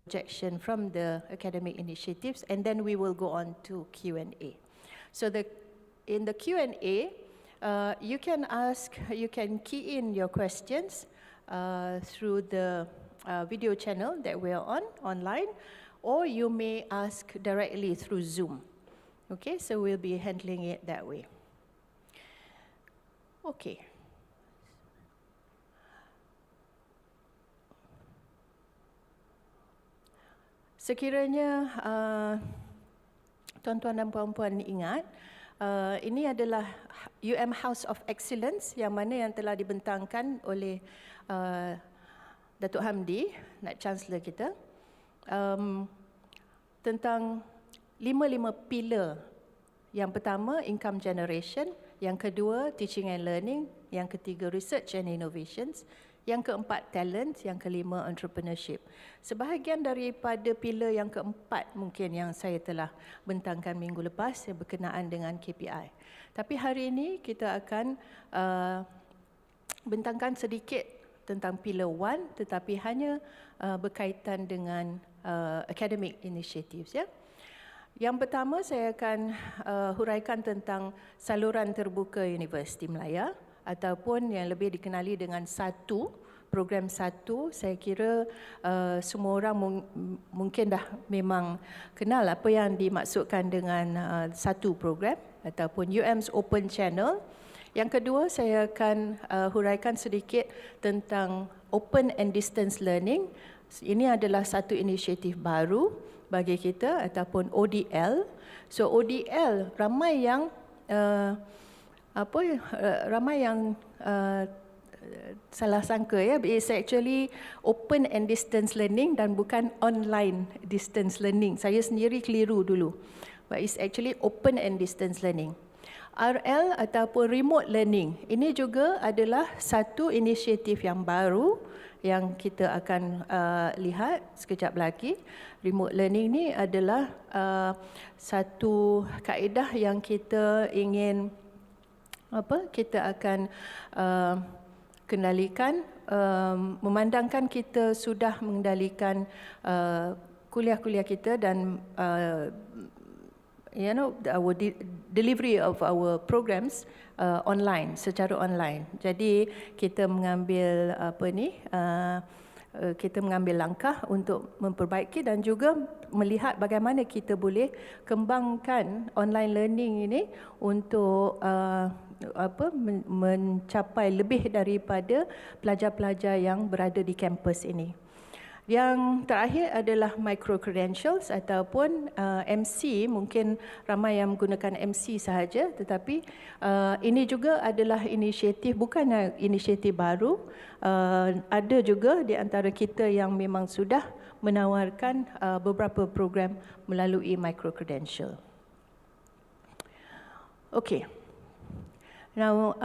projection from the academic initiatives, and then we will go on to Q&A. So in the Q&A, you can key in your questions through the video channel that we are on online, or you may ask directly through Zoom. Okay, so we'll be handling it that way. Okay. Sekiranya tuan-tuan dan puan-puan ingat, ini adalah House of Excellence yang mana yang telah dibentangkan oleh Datuk Hamdi, Naib Canselor kita, tentang 5 pilar. Yang pertama, income generation. Yang kedua, teaching and learning. Yang ketiga, research and innovations. Yang keempat, talent. Yang kelima, entrepreneurship. Sebahagian daripada pilar yang keempat mungkin yang saya telah bentangkan minggu lepas yang berkenaan dengan KPI. Tapi hari ini kita akan bentangkan sedikit tentang pilar 1, tetapi hanya berkaitan dengan academic initiatives. Ya. Yang pertama saya akan huraikan tentang Saluran Terbuka Universiti Malaya, ataupun yang lebih dikenali dengan SATU, program SATU. Saya kira semua orang mungkin dah memang kenal apa yang dimaksudkan dengan SATU program ataupun UM's Open Channel. Yang kedua, saya akan huraikan sedikit tentang Open and Distance Learning. Ini adalah satu inisiatif baru bagi kita ataupun ODL. So ODL ramai yang salah sangka ya, it's actually open and distance learning dan bukan online distance learning. Saya sendiri keliru dulu. But it's actually open and distance learning. RL ataupun remote learning, ini juga adalah satu inisiatif yang baru yang kita akan lihat sekejap lagi. Remote learning ni adalah satu kaedah yang kita ingin kita akan kendalikan, memandangkan kita sudah mengendalikan kuliah-kuliah kita dan our delivery of our programs online, secara online. Jadi kita mengambil kita mengambil langkah untuk memperbaiki dan juga melihat bagaimana kita boleh kembangkan online learning ini untuk mencapai lebih daripada pelajar-pelajar yang berada di kampus ini. Yang terakhir adalah Micro-credentials ataupun MC. Mungkin ramai yang menggunakan MC sahaja, tetapi ini juga adalah inisiatif, bukan inisiatif baru. Ada juga di antara kita yang memang sudah menawarkan beberapa program melalui Micro-credential. Okay. Now,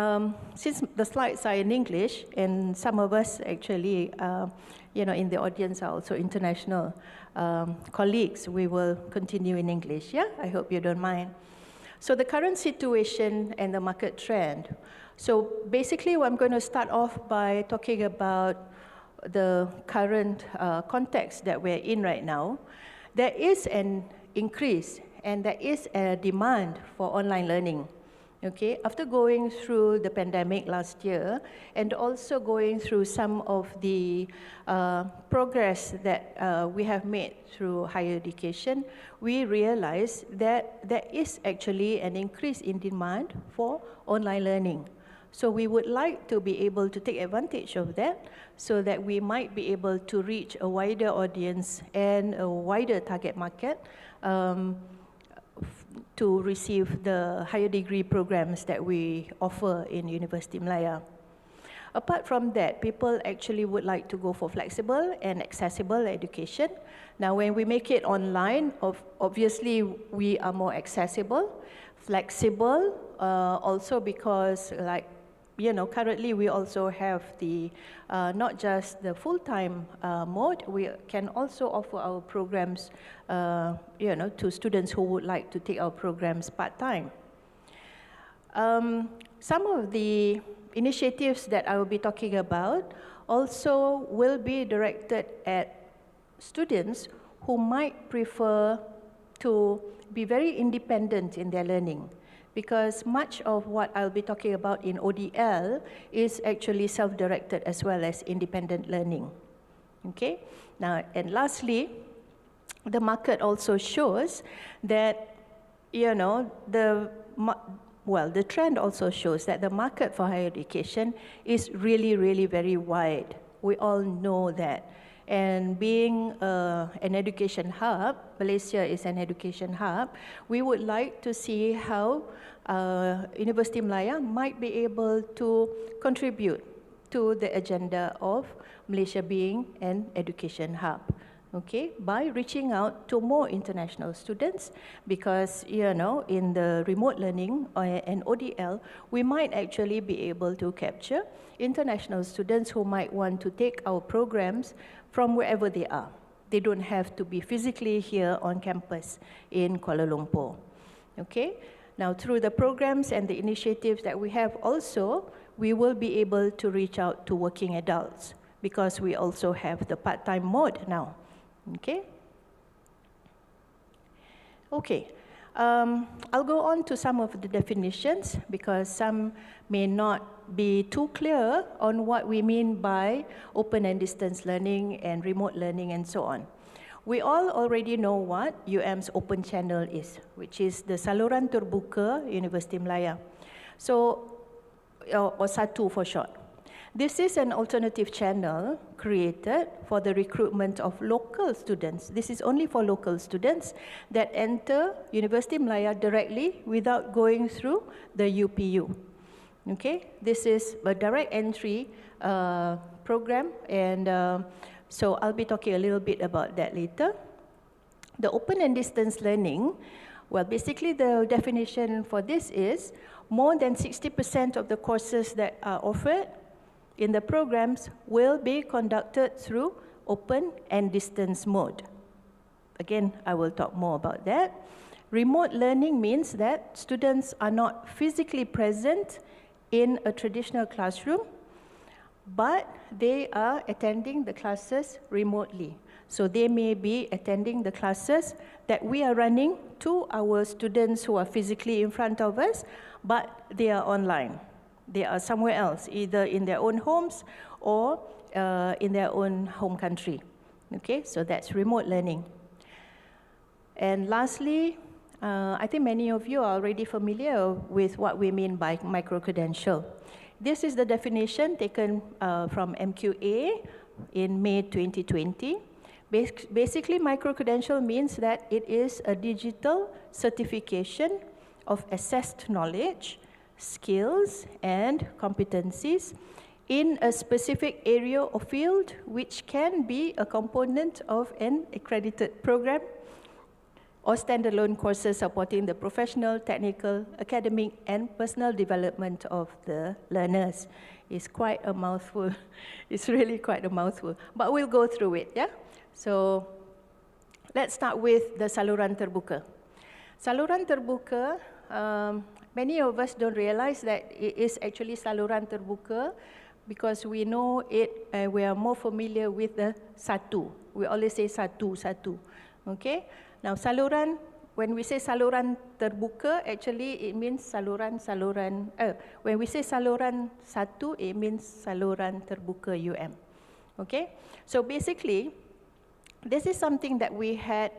since the slides are in English, and some of us actually, in the audience are also international colleagues, we will continue in English, yeah? I hope you don't mind. So the current situation and the market trend. So basically, I'm going to start off by talking about the current context that we're in right now. There is an increase and there is a demand for online learning. Okay, after going through the pandemic last year and also going through some of the progress that we have made through higher education, we realized that there is actually an increase in demand for online learning. So we would like to be able to take advantage of that so that we might be able to reach a wider audience and a wider target market to receive the higher degree programs that we offer in Universiti Malaya. Apart from that, people actually would like to go for flexible and accessible education. Now, when we make it online, obviously we are more accessible, flexible, also because currently we also have the not just the full-time mode, we can also offer our programs to students who would like to take our programs part-time. Some of the initiatives that I will be talking about also will be directed at students who might prefer to be very independent in their learning, because much of what I'll be talking about in ODL is actually self-directed as well as independent learning. Okay? Now, and lastly, the market also shows that, you know, the trend also shows that the market for higher education is really, really very wide. We all know that. And being an education hub, Malaysia is an education hub, we would like to see how Universiti Malaya might be able to contribute to the agenda of Malaysia being an education hub. Okay, by reaching out to more international students, because, you know, in the remote learning and ODL, we might actually be able to capture international students who might want to take our programs from wherever they are. They don't have to be physically here on campus in Kuala Lumpur. Okay, now through the programs and the initiatives that we have also, we will be able to reach out to working adults, because we also have the part-time mode now. Okay. Okay. I'll go on to some of the definitions, because some may not be too clear on what we mean by open and distance learning and remote learning and so on. We all already know what UM's open channel is, which is the Saluran Terbuka Universiti Malaya. So, or SATU for short. This is an alternative channel created for the recruitment of local students. This is only for local students that enter Universiti Malaya directly without going through the UPU. Okay, this is a direct entry program, and so I'll be talking a little bit about that later. The open and distance learning, well, basically the definition for this is more than 60% of the courses that are offered in the programs will be conducted through open and distance mode. Again, I will talk more about that. Remote learning means that students are not physically present in a traditional classroom, but they are attending the classes remotely. So they may be attending the classes that we are running to our students who are physically in front of us, but they are online. They are somewhere else, either in their own homes or in their own home country. Okay, so that's remote learning. And lastly, I think many of you are already familiar with what we mean by micro-credential. This is the definition taken from MQA in May 2020. Basically, micro-credential means that it is a digital certification of assessed knowledge, skills and competencies in a specific area or field, which can be a component of an accredited program or standalone courses supporting the professional, technical, academic and personal development of the learners. It's quite a mouthful. It's really quite a mouthful, but we'll go through it, yeah? So let's start with the Saluran Terbuka. Saluran Terbuka, many of us don't realize that it is actually Saluran Terbuka because we know it, we are more familiar with the SATU. We always say SATU, SATU. Okay? Now, saluran, when we say Saluran Terbuka, actually it means saluran. When we say Saluran SATU, it means Saluran Terbuka UM. Okay? So basically, this is something that we had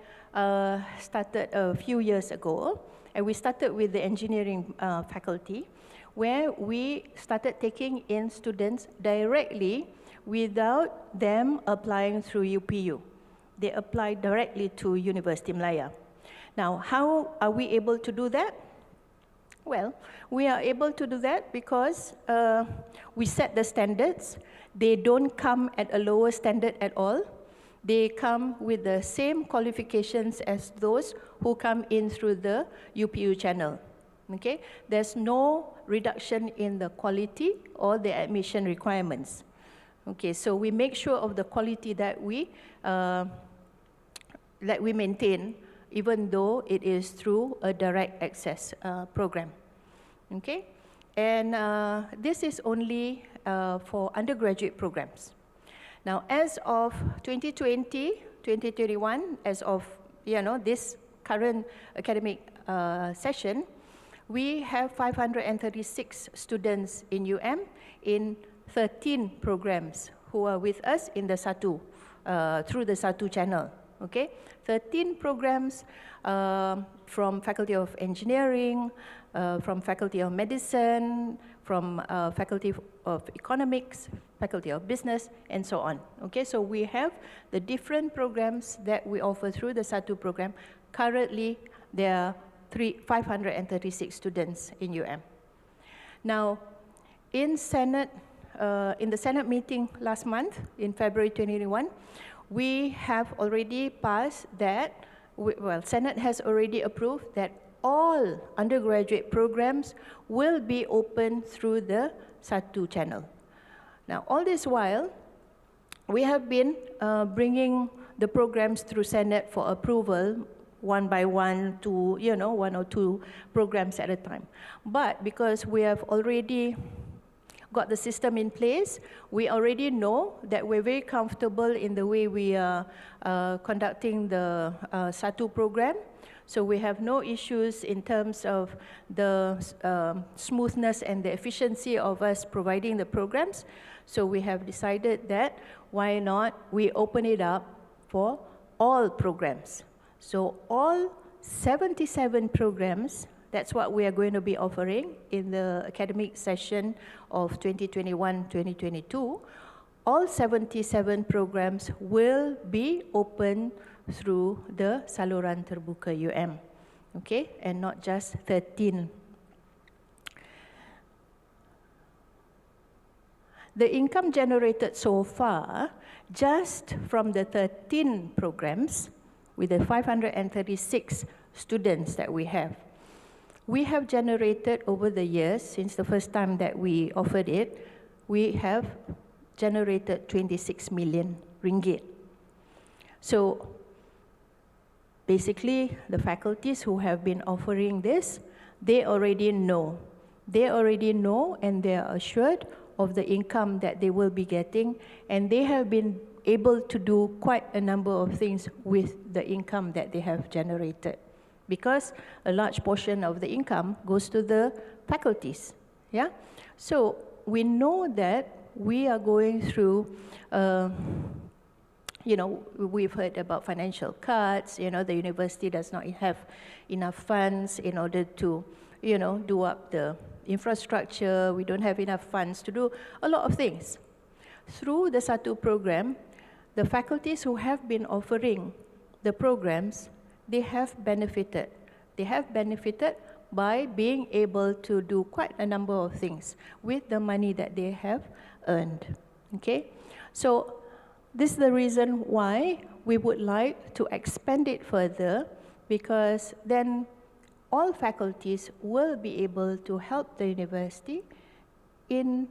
started a few years ago. And we started with the engineering faculty, where we started taking in students directly without them applying through UPU. They applied directly to Universiti Malaya. Now, how are we able to do that? Well, we are able to do that because we set the standards. They don't come at a lower standard at all. They come with the same qualifications as those who come in through the UPU channel. Okay? There's no reduction in the quality or the admission requirements. Okay, so we make sure of the quality that we maintain, even though it is through a direct access program. Okay? And this is only for undergraduate programs. Now, as of 2020 2021, as of this current academic session, we have 536 students in in 13 programs who are with us in the SATU, through the SATU channel. Okay, 13 programs from Faculty of Engineering, from Faculty of Medicine, from Faculty of Economics, Faculty of Business, and so on. Okay, so we have the different programs that we offer through the SATU program. Currently, there are 536 students in Now, in the Senate meeting last month, in February 2021, we have already passed that, Senate has already approved that all undergraduate programs will be open through the SATU channel. Now, all this while, we have been bringing the programs through Senate for approval, one by one, to, one or two programs at a time. But because we have already got the system in place, we already know that we're very comfortable in the way we are conducting the SATU program. So we have no issues in terms of the smoothness and the efficiency of us providing the programs. So we have decided that why not we open it up for all programs. So all 77 programs, that's what we are going to be offering in the academic session of 2021-2022. All 77 programs will be open through the Saluran Terbuka okay, and not just 13. The income generated so far, just from the 13 programs, with the 536 students that we have generated over the years, since the first time that we offered it, we have generated 26 million ringgit. So basically, the faculties who have been offering this, they already know and they are assured of the income that they will be getting, and they have been able to do quite a number of things with the income that they have generated, because a large portion of the income goes to the faculties. Yeah, so we know that we are going through, we've heard about financial cuts. The university does not have enough funds in order to, do up the infrastructure. We don't have enough funds to do a lot of things. Through the SATU program, the faculties who have been offering the programs, they have benefited. They have benefited by being able to do quite a number of things with the money that they have earned. Okay, so this is the reason why we would like to expand it further, because then all faculties will be able to help the university in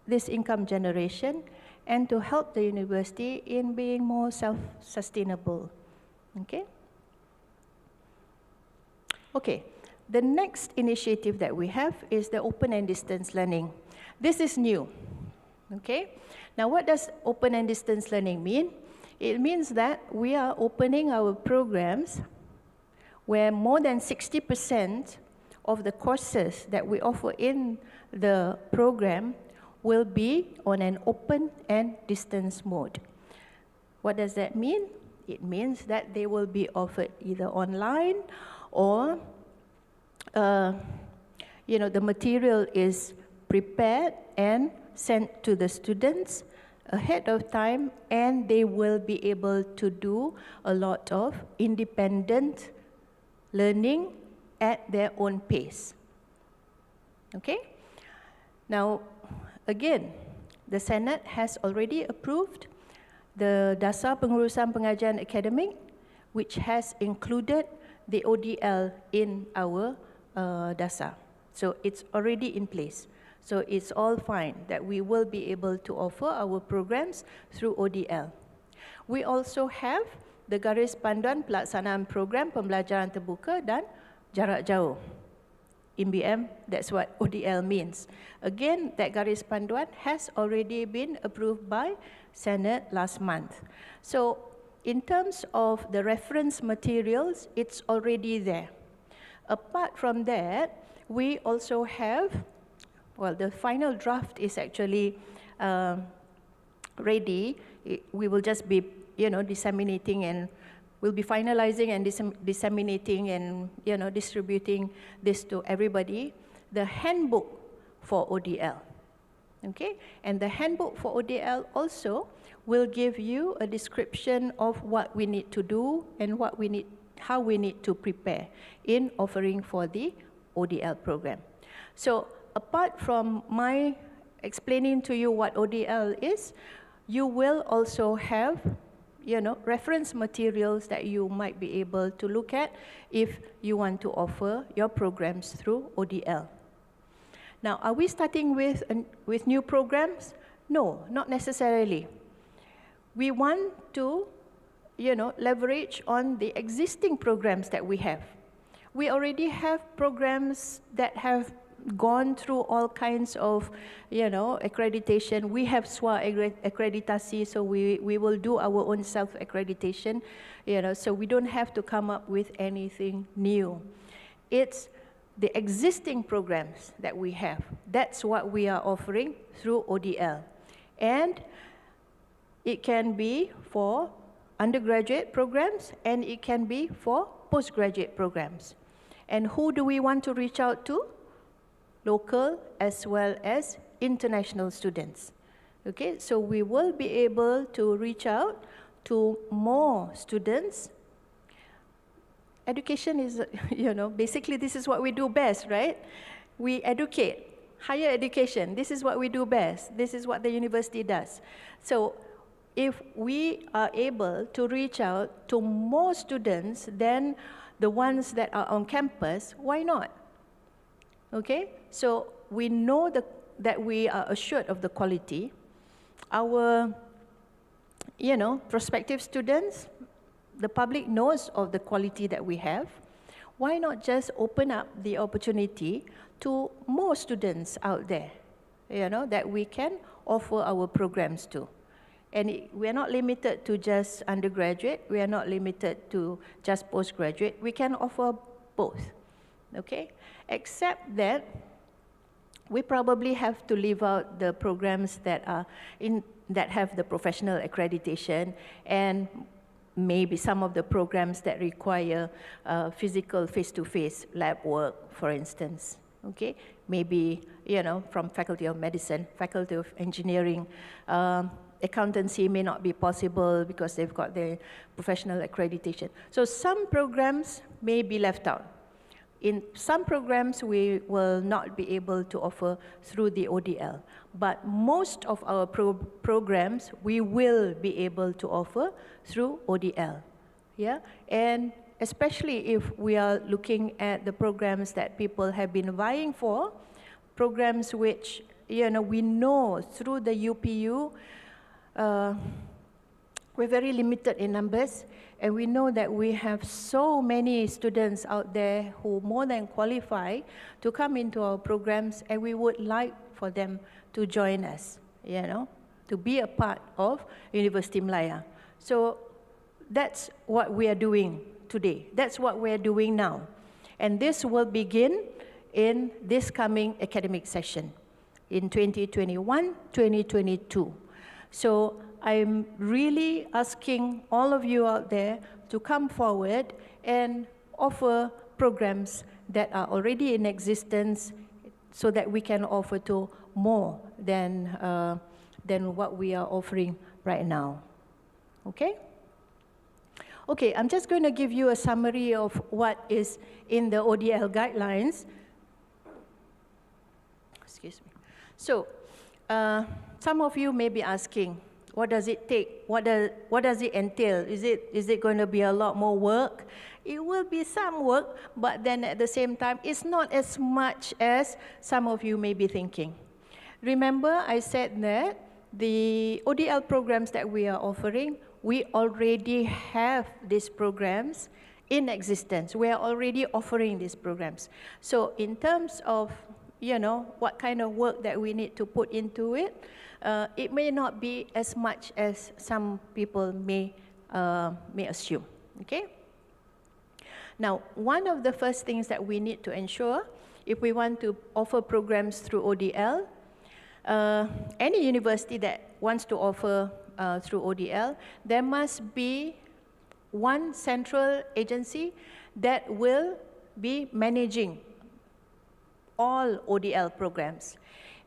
this income generation and to help the university in being more self-sustainable. Okay? Okay, the next initiative that we have is the open and distance learning. This is new. Okay? Now, what does open and distance learning mean? It means that we are opening our programs where more than 60% of the courses that we offer in the program will be on an open and distance mode. What does that mean? It means that they will be offered either online or, the material is prepared and sent to the students ahead of time, and they will be able to do a lot of independent learning at their own pace. Okay? Now, again, the Senate has already approved the Dasar Pengurusan Pengajian Akademik, which has included the ODL in our Dasar. So it's already in place. So it's all fine that we will be able to offer our programs through ODL. We also have the Garis Panduan Pelaksanaan Program Pembelajaran Terbuka dan Jarak Jauh. In BM, that's what ODL means. Again, that Garis Panduan has already been approved by Senate last month. So in terms of the reference materials, it's already there. Apart from that, we also have, well, the final draft is actually ready. We will just be, disseminating, and we'll be finalizing and disseminating and, distributing this to everybody. The handbook for ODL, okay? And the handbook for ODL also will give you a description of what we need to do and how we need to prepare in offering for the ODL program. So apart from my explaining to you what ODL is, you will also have, reference materials that you might be able to look at if you want to offer your programs through ODL. Now, are we starting with new programs? No, not necessarily. We want to, leverage on the existing programs that we have. We already have programs that have gone through all kinds of, accreditation. We have SWA accreditasi, so we will do our own self-accreditation, so we don't have to come up with anything new. It's the existing programs that we have. That's what we are offering through ODL. And it can be for undergraduate programs, and it can be for postgraduate programs. And who do we want to reach out to? Local as well as international students. Okay, so we will be able to reach out to more students. Education is, basically this is what we do best, right? We educate. Higher education, this is what we do best. This is what the university does. So if we are able to reach out to more students than the ones that are on campus, why not? Okay, so we know that we are assured of the quality. Our, prospective students, the public knows of the quality that we have. Why not just open up the opportunity to more students out there, that we can offer our programs to? And we are not limited to just undergraduate. We are not limited to just postgraduate. We can offer both, okay? Except that we probably have to leave out the programs that have the professional accreditation, and maybe some of the programs that require physical face-to-face lab work, for instance. Okay, maybe from Faculty of Medicine, Faculty of Engineering. Accountancy may not be possible because they've got their professional accreditation. So some programs may be left out. In some programs, we will not be able to offer through the ODL. But most of our programs, we will be able to offer through ODL. Yeah? And especially if we are looking at the programs that people have been vying for, programs which, we know through the UPU, we're very limited in numbers, and we know that we have so many students out there who more than qualify to come into our programs, and we would like for them to join us, to be a part of Universiti Malaya. So that's what we are doing today. That's what we are doing now. And this will begin in this coming academic session in 2021-2022. So I'm really asking all of you out there to come forward and offer programs that are already in existence so that we can offer to more than what we are offering right now. Okay? Okay, I'm just going to give you a summary of what is in the ODL guidelines. Excuse me. So, some of you may be asking, what does it take? What does it entail? Is it going to be a lot more work? It will be some work, but then at the same time, it's not as much as some of you may be thinking. Remember, I said that the ODL programs that we are offering, we already have these programs in existence. We are already offering these programs. So in terms of, what kind of work that we need to put into it, it may not be as much as some people may may assume, okay? Now, one of the first things that we need to ensure if we want to offer programs through ODL, any university that wants to offer through ODL, there must be one central agency that will be managing all ODL programs.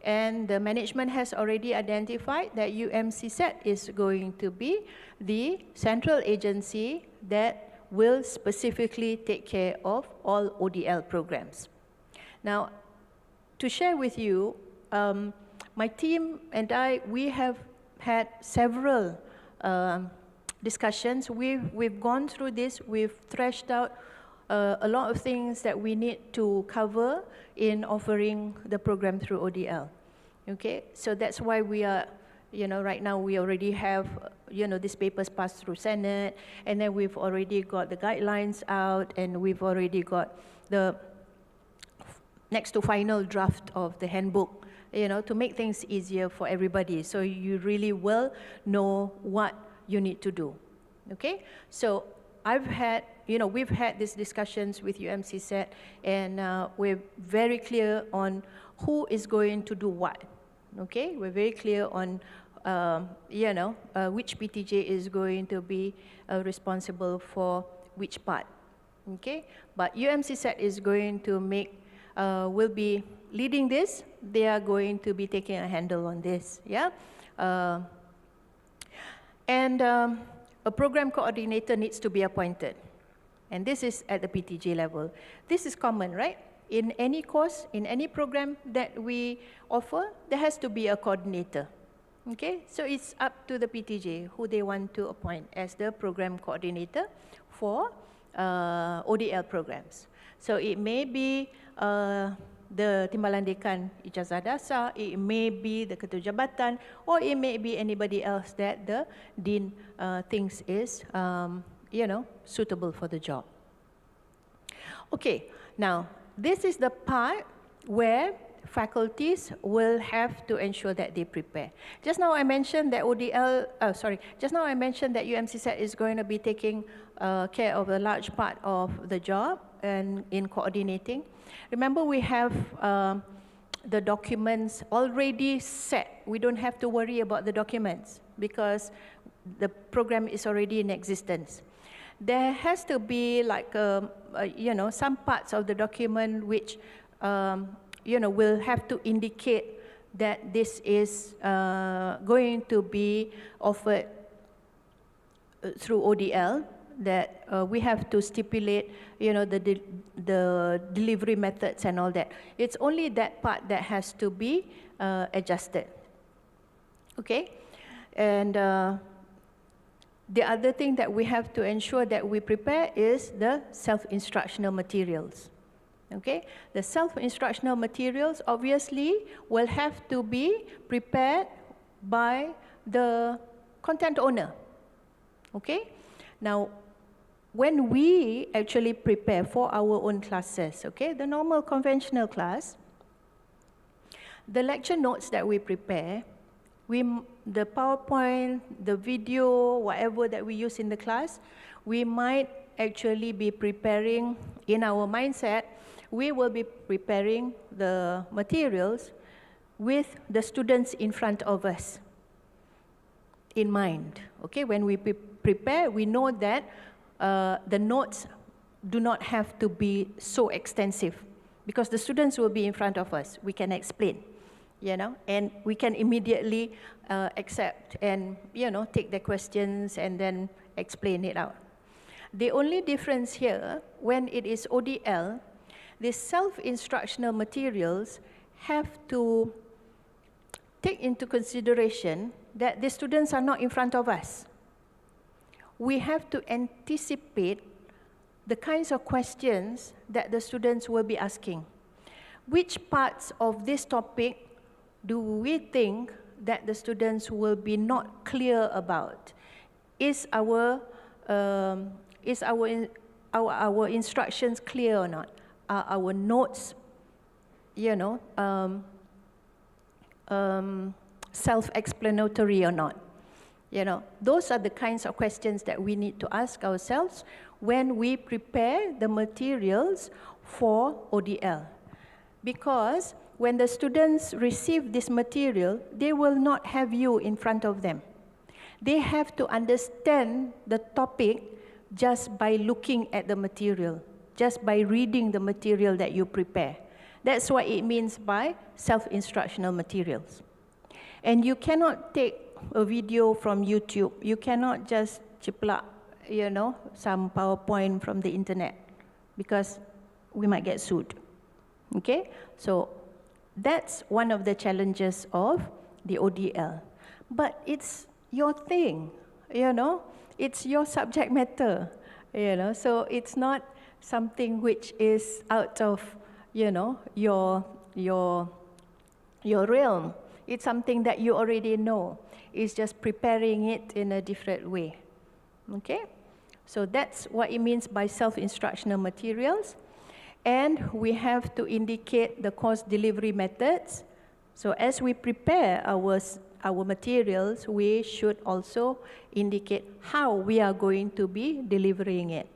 And the management has already identified that UMCSAT is going to be the central agency that will specifically take care of all ODL programs. Now, to share with you, my team and I, we have had several discussions. We've gone through this, we've thrashed out a lot of things that we need to cover in offering the program through ODL. Okay, so that's why we are, right now we already have, these papers passed through Senate, and then we've already got the guidelines out, and we've already got the next to final draft of the handbook, to make things easier for everybody. So you really will know what you need to do. Okay, so we've had these discussions with UMCSAT, and we're very clear on who is going to do what. Okay, we're very clear on which PTJ is going to be responsible for which part. Okay, but UMCSAT is going to will be leading this. They are going to be taking a handle on this. Yeah, and a program coordinator needs to be appointed, and this is at the PTJ level. This is common, right? In any course, in any program that we offer, there has to be a coordinator. Okay, so it's up to the PTJ who they want to appoint as the program coordinator for ODL programs. So it may be the Timbalan Dekan Ijazah Dasar, it may be the Ketua Jabatan, or it may be anybody else that the Dean thinks is suitable for the job. Okay, now this is the part where faculties will have to ensure that they prepare. Just now I mentioned that just now I mentioned that UMCSAT is going to be taking care of a large part of the job and in coordinating. Remember, we have the documents already set. We don't have to worry about the documents because the program is already in existence. There has to be like, some parts of the document which, will have to indicate that this is going to be offered through ODL, that we have to stipulate, the delivery methods and all that. It's only that part that has to be adjusted. Okay? And the other thing that we have to ensure that we prepare is the self-instructional materials. Okay? The self-instructional materials obviously will have to be prepared by the content owner. Okay? Now, when we actually prepare for our own classes, okay, the normal conventional class, the lecture notes that we prepare, the PowerPoint, the video, whatever that we use in the class, we might actually be preparing in our mindset, we will be preparing the materials with the students in front of us in mind. Okay, when we prepare, we know that the notes do not have to be so extensive because the students will be in front of us. We can explain. And we can immediately accept and, take the questions and then explain it out. The only difference here, when it is ODL, the self-instructional materials have to take into consideration that the students are not in front of us. We have to anticipate the kinds of questions that the students will be asking. Which parts of this topic do we think that the students will be not clear about? Is our instructions clear or not? Are our notes, self-explanatory or not? You know, those are the kinds of questions that we need to ask ourselves when we prepare the materials for ODL. Because when the students receive this material, they will not have you in front of them. They have to understand the topic just by looking at the material, just by reading the material that you prepare. That's what it means by self-instructional materials. And you cannot take a video from YouTube. You cannot just ciplak, you know, some PowerPoint from the internet, because we might get sued. Okay? So that's one of the challenges of the ODL. But it's your thing, you know? It's your subject matter, you know? So it's not something which is out of, you know, your realm. It's something that you already know. It's just preparing it in a different way. Okay? So that's what it means by self-instructional materials. And we have to indicate the course delivery methods. So as we prepare our materials, we should also indicate how we are going to be delivering it.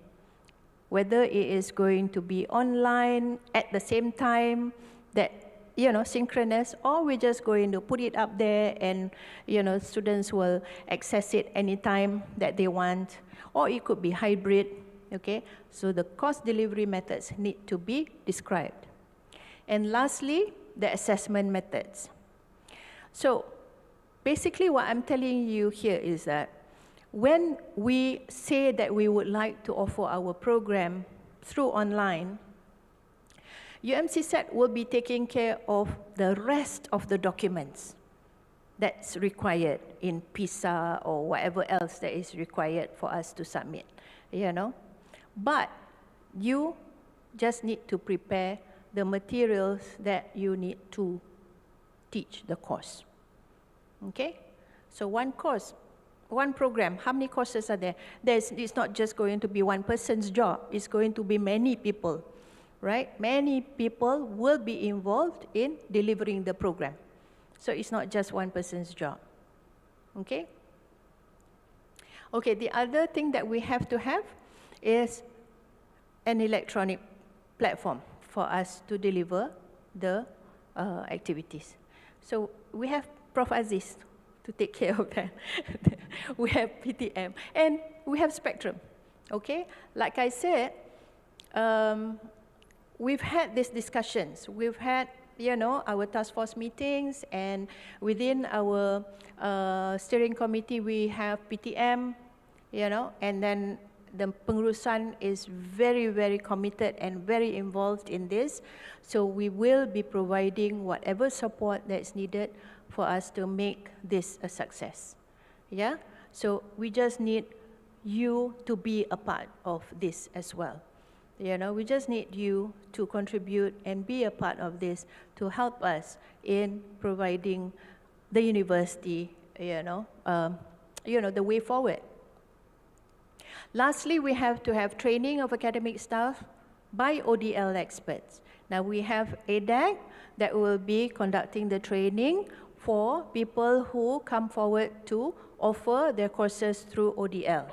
Whether it is going to be online at the same time, that, you know, synchronous, or we're just going to put it up there and, you know, students will access it anytime that they want, or it could be hybrid, okay? So the course delivery methods need to be described. And lastly, the assessment methods. So basically what I'm telling you here is that when we say that we would like to offer our program through online, UMCSAT will be taking care of the rest of the documents that's required in PISA or whatever else that is required for us to submit, you know. But you just need to prepare the materials that you need to teach the course. Okay? So one course, one program, how many courses are there? It's not just going to be one person's job, it's going to be many people, right? Many people will be involved in delivering the program. So it's not just one person's job. Okay? Okay, the other thing that we have to have is an electronic platform for us to deliver the activities. So we have Prof. Aziz to take care of that. We have PTM, and we have Spectrum, okay? Like I said, we've had these discussions. We've had, you know, our task force meetings, and within our steering committee, we have PTM, you know, and then the pengurusan is very, very committed and very involved in this. So we will be providing whatever support that's needed for us to make this a success. Yeah? So we just need you to be a part of this as well. You know, we just need you to contribute and be a part of this to help us in providing the university, you know, the way forward. Lastly, we have to have training of academic staff by ODL experts. Now we have ADAC that will be conducting the training for people who come forward to offer their courses through ODL.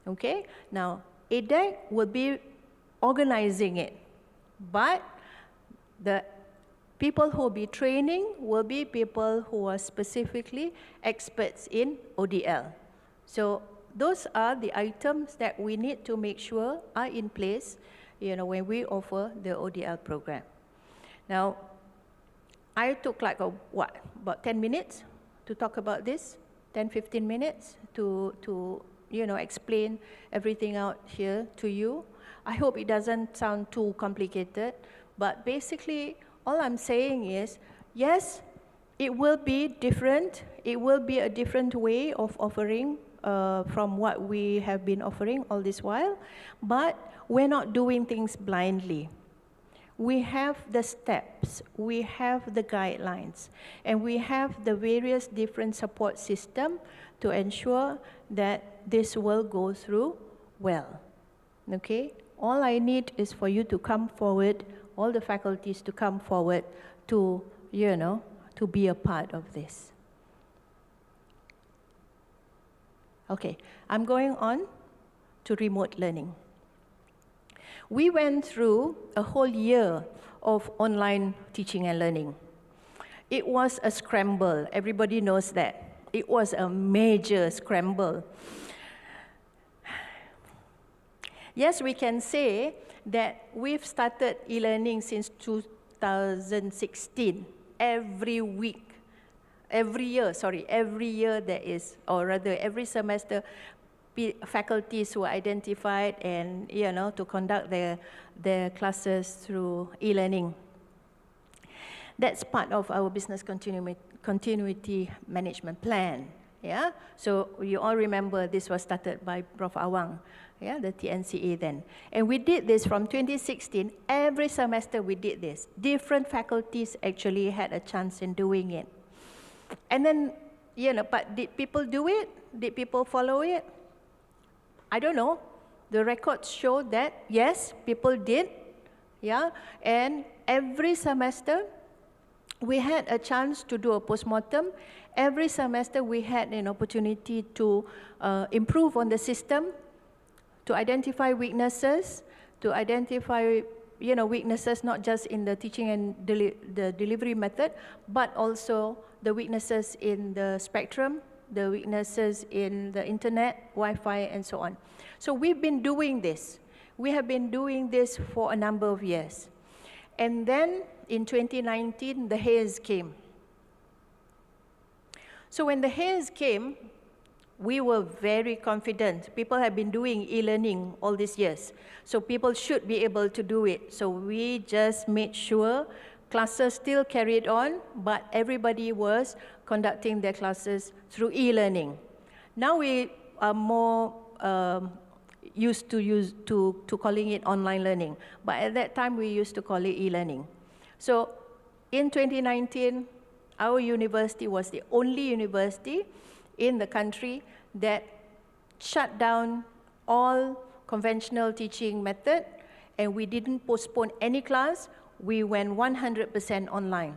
Okay? Now, ADAC will be organizing it, but the people who will be training will be people who are specifically experts in ODL. So those are the items that we need to make sure are in place, you know, when we offer the ODL program. Now, I took like about 10 minutes to talk about this, 10, 15 minutes to you know, explain everything out here to you. I hope it doesn't sound too complicated, but basically all I'm saying is, yes, it will be different. It will be a different way of offering from what we have been offering all this while, but we're not doing things blindly. We have the steps, we have the guidelines, and we have the various different support systems to ensure that this will go through well. Okay? All I need is for you to come forward, all the faculties to come forward to, you know, to be a part of this. Okay, I'm going on to remote learning. We went through a whole year of online teaching and learning. It was a scramble, everybody knows that. It was a major scramble. Yes, we can say that we've started e-learning since 2016, every year there is, or rather every semester, faculties who are identified and, to conduct their classes through e-learning. That's part of our business continuity management plan. Yeah, so you all remember this was started by Prof. Awang, yeah, the TNCA then. And we did this from 2016. Every semester we did this. Different faculties actually had a chance in doing it. And then, but did people do it? Did people follow it? I don't know. The records show that, yes, people did. Yeah, and every semester, we had a chance to do a postmortem. Every semester, we had an opportunity to improve on the system, to identify weaknesses, weaknesses not just in the teaching and the delivery method, but also the weaknesses in the spectrum, the weaknesses in the internet, Wi-Fi, and so on. So we've been doing this. We have been doing this for a number of years. And then in 2019, the haze came. So when the haze came, we were very confident. People have been doing e-learning all these years, so people should be able to do it. So we just made sure classes still carried on, but everybody was conducting their classes through e-learning. Now we are more used to calling it online learning, but at that time we used to call it e-learning. So in 2019, our university was the only university in the country that shut down all conventional teaching method, and we didn't postpone any class. We went 100% online.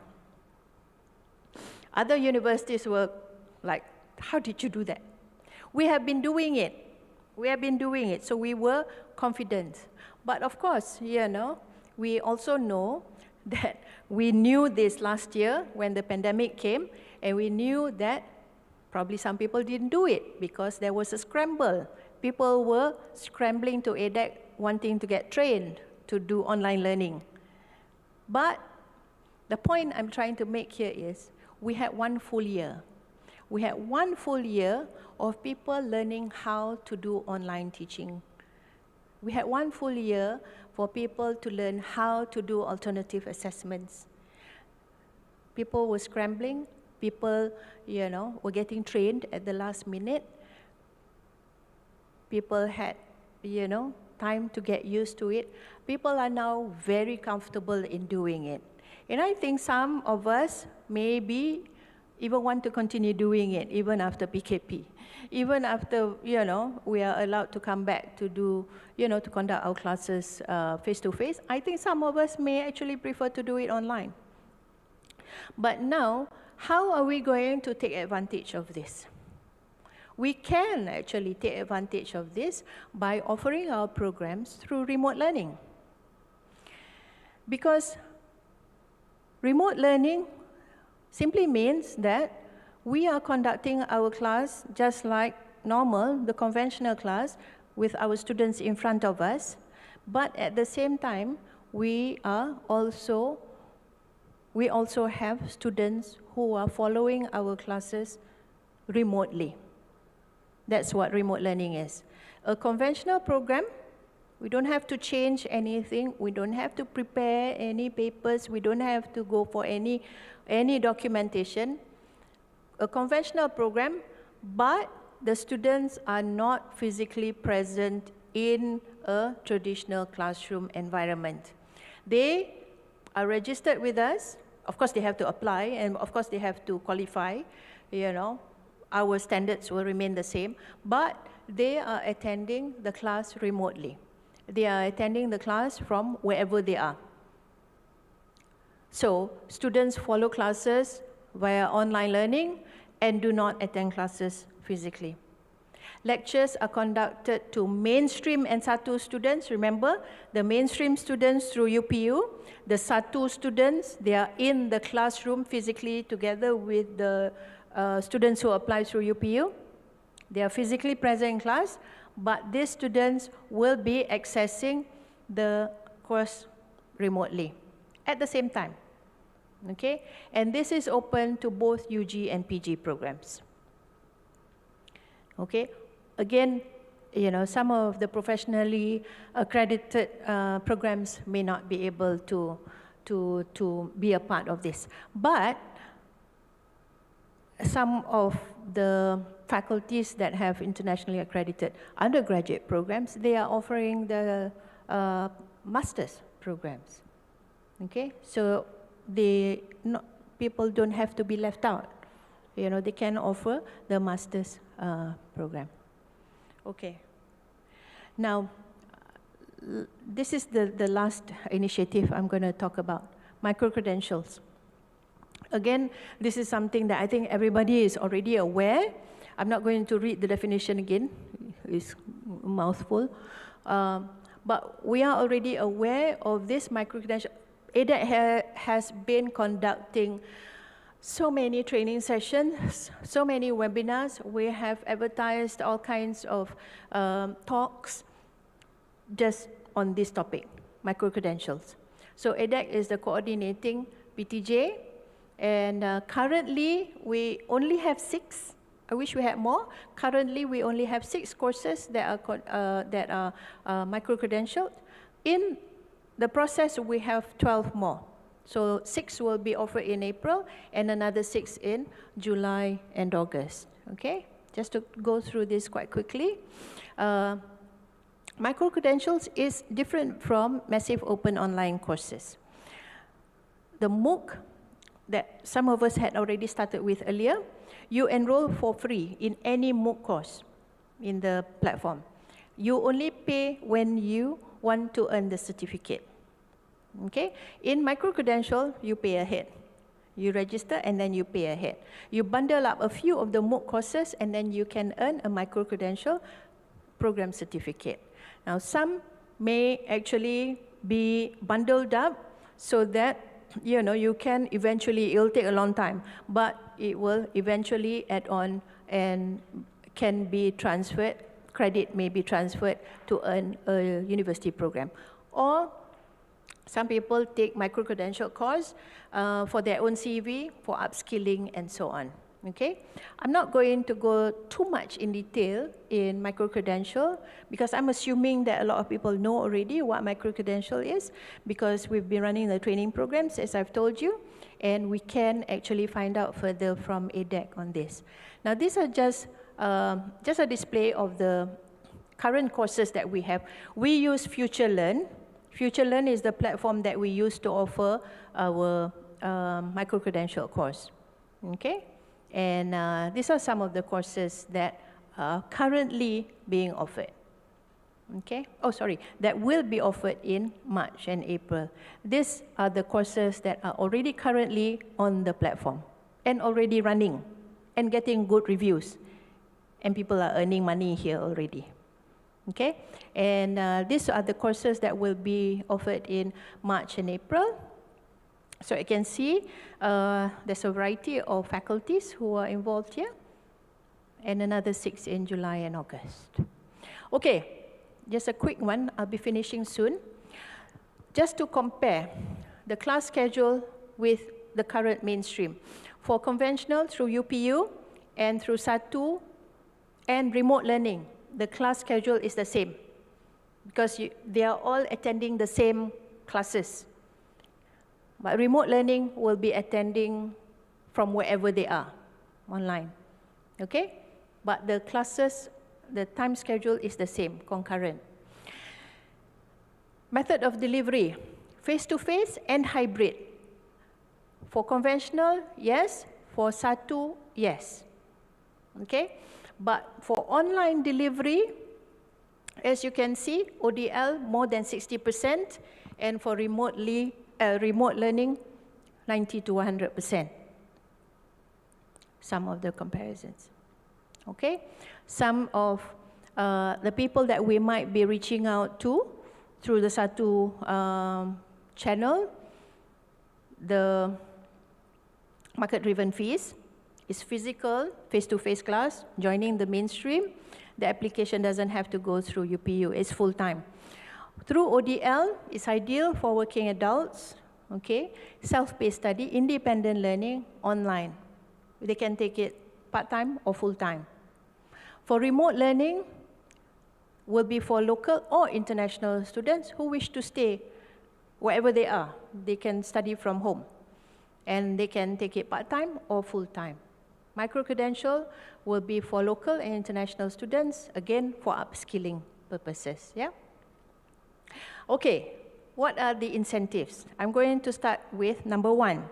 Other universities were like, how did you do that? We have been doing it. So we were confident. But of course, we also know that we knew this last year when the pandemic came, and we knew that probably some people didn't do it because there was a scramble. People were scrambling to EDAC, wanting to get trained to do online learning. But the point I'm trying to make here is we had 1 full year. We had 1 full year of people learning how to do online teaching. We had 1 full year for people to learn how to do alternative assessments. People were scrambling. People, were getting trained at the last minute. People had, time to get used to it. People are now very comfortable in doing it. And I think some of us maybe even want to continue doing it even after PKP. Even after, we are allowed to come back to do, to conduct our classes face-to-face. I think some of us may actually prefer to do it online. But now, how are we going to take advantage of this? We can actually take advantage of this by offering our programs through remote learning. Because remote learning simply means that we are conducting our class just like normal, the conventional class, with our students in front of us, but at the same time, we also have students who are following our classes remotely. That's what remote learning is. A conventional program, we don't have to change anything, we don't have to prepare any papers, we don't have to go for any documentation. A conventional program, but the students are not physically present in a traditional classroom environment. They are registered with us. Of course, they have to apply, and of course, they have to qualify. Our standards will remain the same, but they are attending the class remotely. They are attending the class from wherever they are. So, students follow classes via online learning and do not attend classes physically. Lectures are conducted to mainstream and SATU students. Remember, the mainstream students through UPU, the SATU students, they are in the classroom physically together with the students who apply through UPU. They are physically present in class, but these students will be accessing the course remotely at the same time. Okay, and this is open to both UG and PG programs. Okay, again, you know, some of the professionally accredited programs may not be able to be a part of this, but some of the faculties that have internationally accredited undergraduate programs, they are offering the master's programs. Okay, so people don't have to be left out. You know, they can offer the master's program. Okay. Now, this is the last initiative I'm going to talk about, micro-credentials. Again, this is something that I think everybody is already aware. I'm not going to read the definition again. It's a mouthful. But we are already aware of this micro-credential. EDAC has been conducting so many training sessions, so many webinars. We have advertised all kinds of talks just on this topic, micro-credentials. So EDAC is the coordinating PTJ, and currently we only have 6. I wish we had more. Currently we only have 6 courses that are micro-credentialed. In the process, we have 12 more. So 6 will be offered in April and another 6 in July and August. Okay, just to go through this quite quickly. Micro-credentials is different from massive open online courses. The MOOC that some of us had already started with earlier, you enroll for free in any MOOC course in the platform. You only pay when you want to earn the certificate. Okay, in micro-credential, you pay ahead. You register and then you pay ahead. You bundle up a few of the MOOC courses and then you can earn a micro-credential program certificate. Now, some may actually be bundled up so that, you know, you can eventually, it will take a long time, but it will eventually add on and can be transferred, credit may be transferred to earn a university program. Or some people take micro-credential course for their own CV, for upskilling and so on. Okay, I'm not going to go too much in detail in micro-credential because I'm assuming that a lot of people know already what micro-credential is because we've been running the training programs, as I've told you, and we can actually find out further from EDAC on this. Now, these are just a display of the current courses that we have. We use FutureLearn. FutureLearn is the platform that we use to offer our micro-credential course. Okay? And these are some of the courses that are currently being offered. Okay? Oh, sorry, that will be offered in March and April. These are the courses that are already currently on the platform and already running and getting good reviews. And people are earning money here already. Okay? And these are the courses that will be offered in March and April. So you can see there's a variety of faculties who are involved here, and another 6 in July and August. Okay, just a quick one, I'll be finishing soon. Just to compare the class schedule with the current mainstream. For conventional through UPU and through SATU and remote learning, the class schedule is the same because they are all attending the same classes. But remote learning will be attending from wherever they are, online. Okay? But the classes, the time schedule is the same, concurrent. Method of delivery, face-to-face and hybrid. For conventional, yes. For SATU, yes. Okay? But for online delivery, as you can see, ODL more than 60%, and for remote learning, 90 to 100%. Some of the comparisons. Okay? Some of the people that we might be reaching out to through the SATU channel, the market-driven fees is physical, face-to-face class, joining the mainstream. The application doesn't have to go through UPU, it's full-time. Through ODL, it's ideal for working adults, okay? Self-paced study, independent learning, online. They can take it part-time or full-time. For remote learning, will be for local or international students who wish to stay wherever they are. They can study from home, and they can take it part-time or full-time. Micro-credential will be for local and international students, again, for upskilling purposes, yeah? Okay, what are the incentives? I'm going to start with number 1.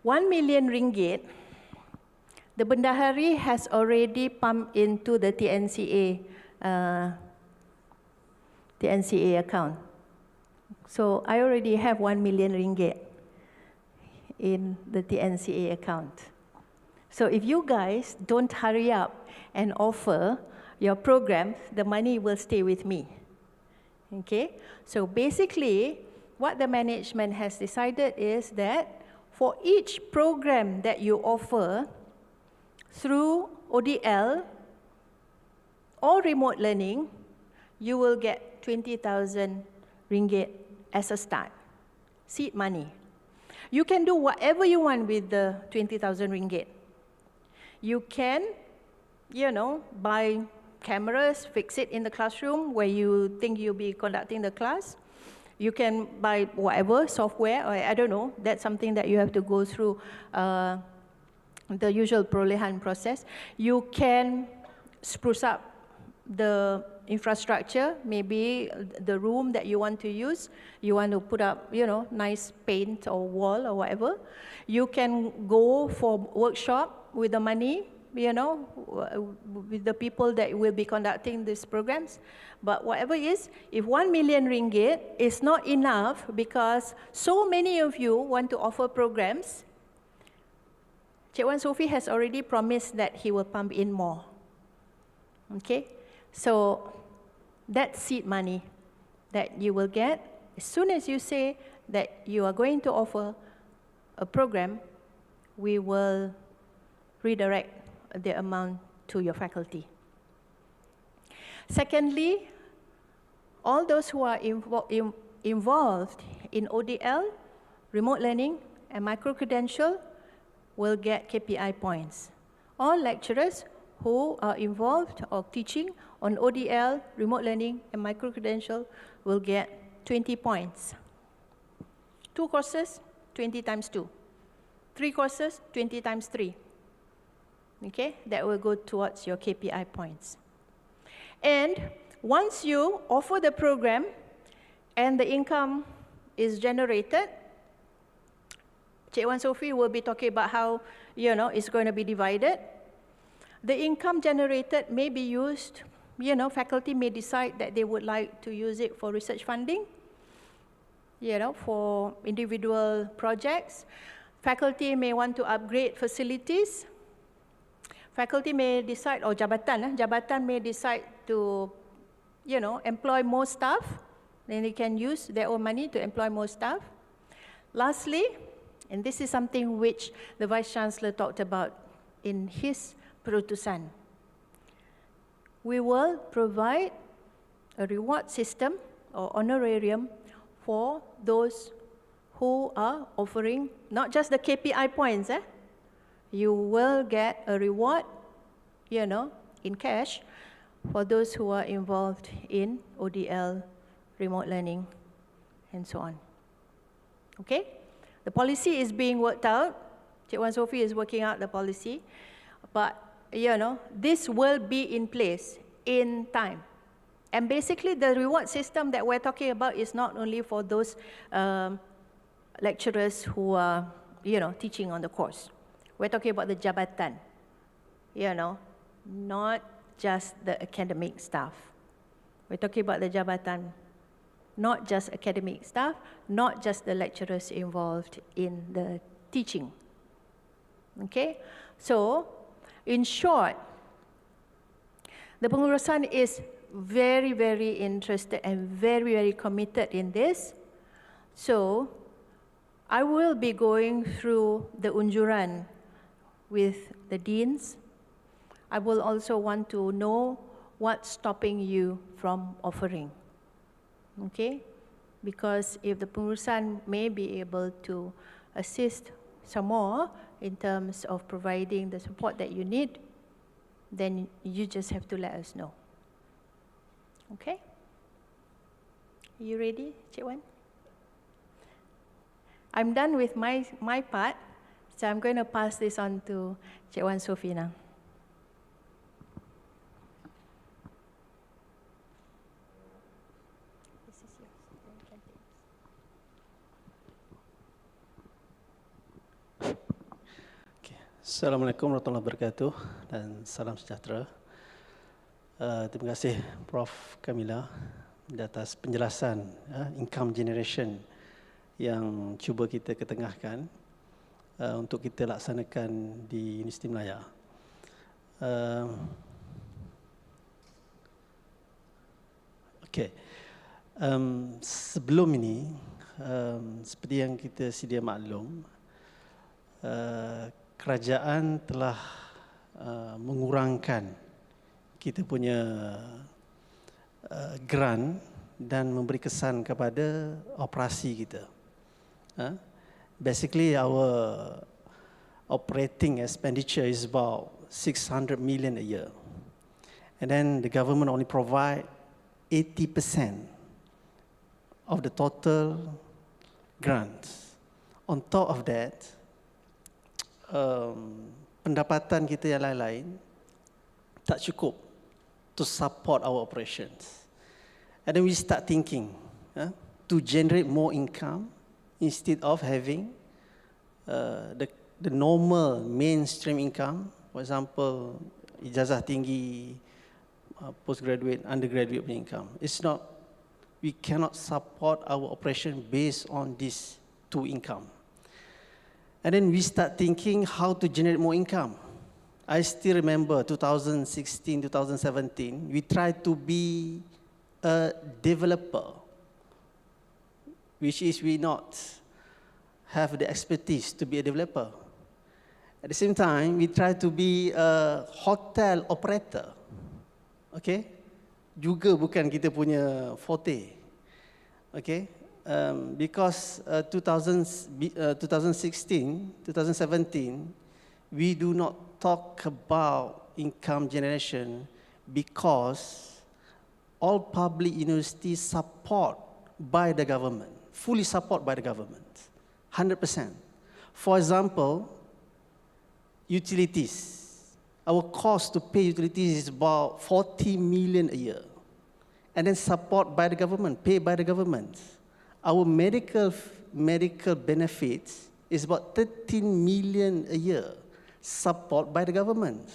1 million ringgit, the Bendahari has already pumped into the TNCA account. So I already have 1 million ringgit in the TNCA account. So if you guys don't hurry up and offer your program, the money will stay with me. Okay? So basically, what the management has decided is that for each program that you offer through ODL or remote learning, you will get 20,000 ringgit as a start, seed money. You can do whatever you want with the 20,000 ringgit. You can, buy cameras, fix it in the classroom where you think you'll be conducting the class. You can buy whatever, software, or I don't know, that's something that you have to go through the usual perolehan process. You can spruce up the infrastructure, maybe the room that you want to use. You want to put up, nice paint or wall or whatever. You can go for workshop with the money, with the people that will be conducting these programs. But whatever it is, if 1 million ringgit is not enough because so many of you want to offer programs, Cik Wan Sophie has already promised that he will pump in more. Okay? So that seed money that you will get, as soon as you say that you are going to offer a program, we will redirect the amount to your faculty. Secondly, all those who are involved in ODL, remote learning, and micro-credential will get KPI points. All lecturers who are involved or teaching on ODL, remote learning, and micro-credential will get 20 points. 2 courses, 20 times 2. 3 courses, 20 times 3. Okay, that will go towards your KPI points. And once you offer the program and the income is generated, Cik Wan Sophie will be talking about how, it's going to be divided. The income generated may be used, faculty may decide that they would like to use it for research funding, for individual projects. Faculty may want to upgrade facilities. Faculty may decide, or jabatan may decide to, employ more staff. Then they can use their own money to employ more staff. Lastly, and this is something which the Vice-Chancellor talked about in his perutusan, we will provide a reward system or honorarium for those who are offering not just the KPI points. You will get a reward, in cash for those who are involved in ODL, remote learning, and so on. Okay? The policy is being worked out. Cik Wan Sophie is working out the policy. But, this will be in place in time. And basically, the reward system that we're talking about is not only for those lecturers who are, teaching on the course. We're talking about the jabatan, not just the academic staff. We're talking about the jabatan, not just academic staff, not just the lecturers involved in the teaching. Okay? So, In short, the pengurusan is very, very interested and very, very committed in this. So I will be going through the unjuran with the deans. I will also want to know what's stopping you from offering, okay? Because if the pengurusan may be able to assist some more in terms of providing the support that you need, then you just have to let us know. Okay? Are you ready, Cik Wan? I'm done with my part, so I'm going to pass this on to Cik Wan Sofina. Assalamualaikum warahmatullahi wabarakatuh dan salam sejahtera. Terima kasih Prof. Kamila di atas penjelasan income generation yang cuba kita ketengahkan untuk kita laksanakan di Universiti Malaya. Sebelum ini, seperti yang kita sedia maklum, kerajaan telah mengurangkan kita punya grant dan memberi kesan kepada operasi kita. Basically, our operating expenditure is about 600 million a year. And then the government only provide 80% of the total grants. On top of that, pendapatan kita yang lain-lain tak cukup to support our operations. And then we start thinking to generate more income instead of having the normal mainstream income, for example, ijazah tinggi, postgraduate, undergraduate income. It's not, we cannot support our operation based on these two income. And then we start thinking how to generate more income. I still remember 2016, 2017, we tried to be a developer, which is we not have the expertise to be a developer. At the same time, we try to be a hotel operator. Okay? Juga bukan kita punya forte. Okay? Because 2016, 2017, we do not talk about income generation because all public universities support by the government, fully support by the government, 100%. For example, utilities. Our cost to pay utilities is about 40 million a year. And then support by the government, pay by the government. Our medical benefits is about 13 million a year, support by the government.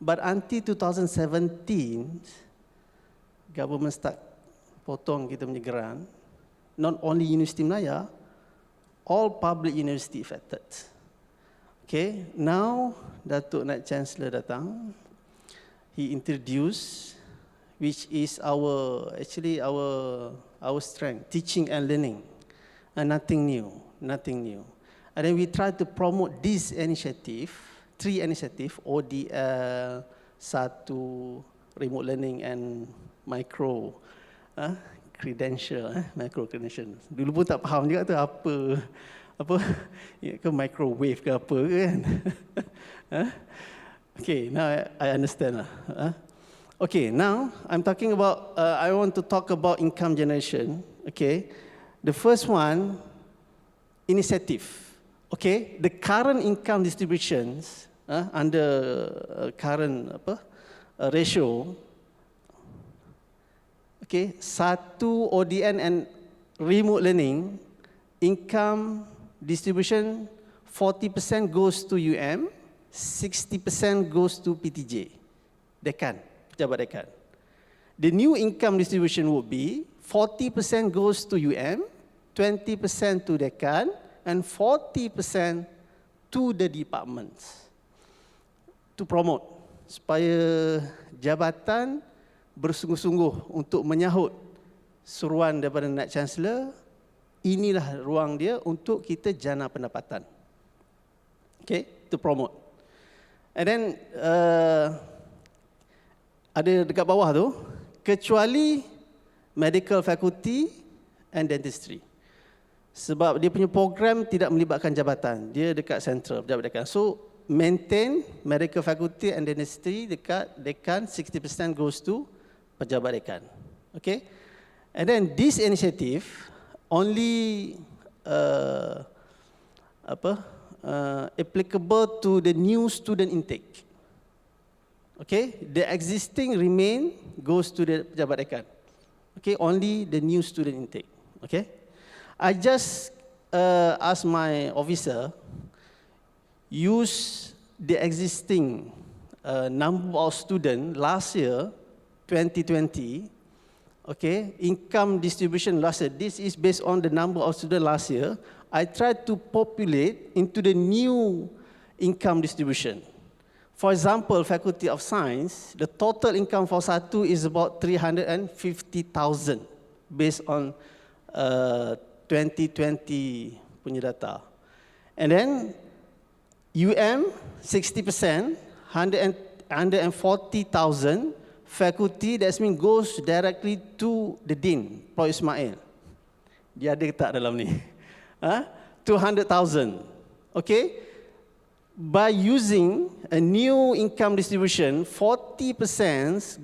But until 2017, government start potong kita punya grant, not only Universiti Malaya, all public university affected. Okay, now Datuk Naib Canselor datang, he introduced, which is our strength, teaching and learning, and nothing new. And then we try to promote this initiative, 3 initiatives, ODL, SATU, remote learning, and Micro-credential. Micro-credential. Dulu pun tak faham juga tu apa ke microwave ke apa kan. Okay, now I understand lah. Okay, now I'm talking about, I want to talk about income generation. Okay, the first one, initiative. Okay, the current income distributions under current ratio. Okay, SATU, ODN, and remote learning, income distribution 40% goes to UM, 60% goes to PTJ, dekan. Pejabat dekan. The new income distribution would be 40% goes to UM, 20% to dekan, and 40% to the departments. to promote supaya jabatan bersungguh-sungguh untuk menyahut seruan daripada Naib Chancellor. Inilah ruang dia untuk kita jana pendapatan. Okay, to promote. And then ada dekat bawah tu, kecuali medical faculty and dentistry. Sebab dia punya program tidak melibatkan jabatan, dia dekat central pejabat dekan. So maintain medical faculty and dentistry dekat dekan, 60% goes to pejabat dekan. Okay, and then this initiative only applicable to the new student intake. Okay, the existing remain goes to the pejabat dekan. Okay, only the new student intake. Okay, I just ask my officer use the existing number of student last year, 2020. Okay, income distribution last year. This is based on the number of students last year. I tried to populate into the new income distribution. For example, Faculty of Science, the total income for SATU is about 350,000 based on 2020 punya data. And then UM 60%, 140,000. Faculty, that means goes directly to the Dean, Prof. Ismail. Dia ada tak dalam ni? 200,000. Okay? By using a new income distribution, 40%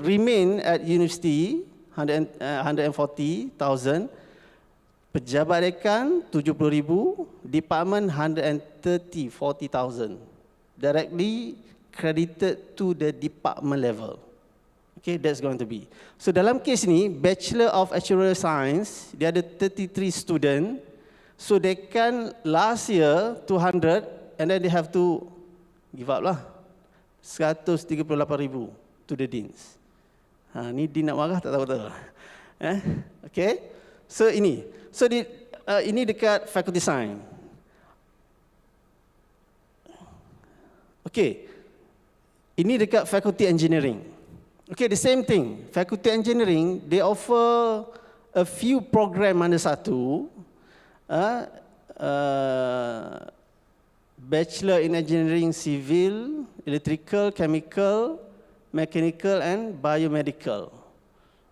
remain at university, 140,000. Pejabat dekan 70,000, department 40,000. Directly credited to the department level. Okay, that's going to be. So dalam kes ni, Bachelor of Actuarial Science, dia ada 33 student. So they can last year 200 and then they have to give up lah. 138,000 to the deans. Ni dean nak marah tak tahu betul. Okay. So ini. So ini dekat Faculty Science. Okay. Ini dekat Faculty Engineering. Okay, the same thing. Faculty Engineering, they offer a few program under SATU. Bachelor in Engineering Civil, Electrical, Chemical, Mechanical and Biomedical.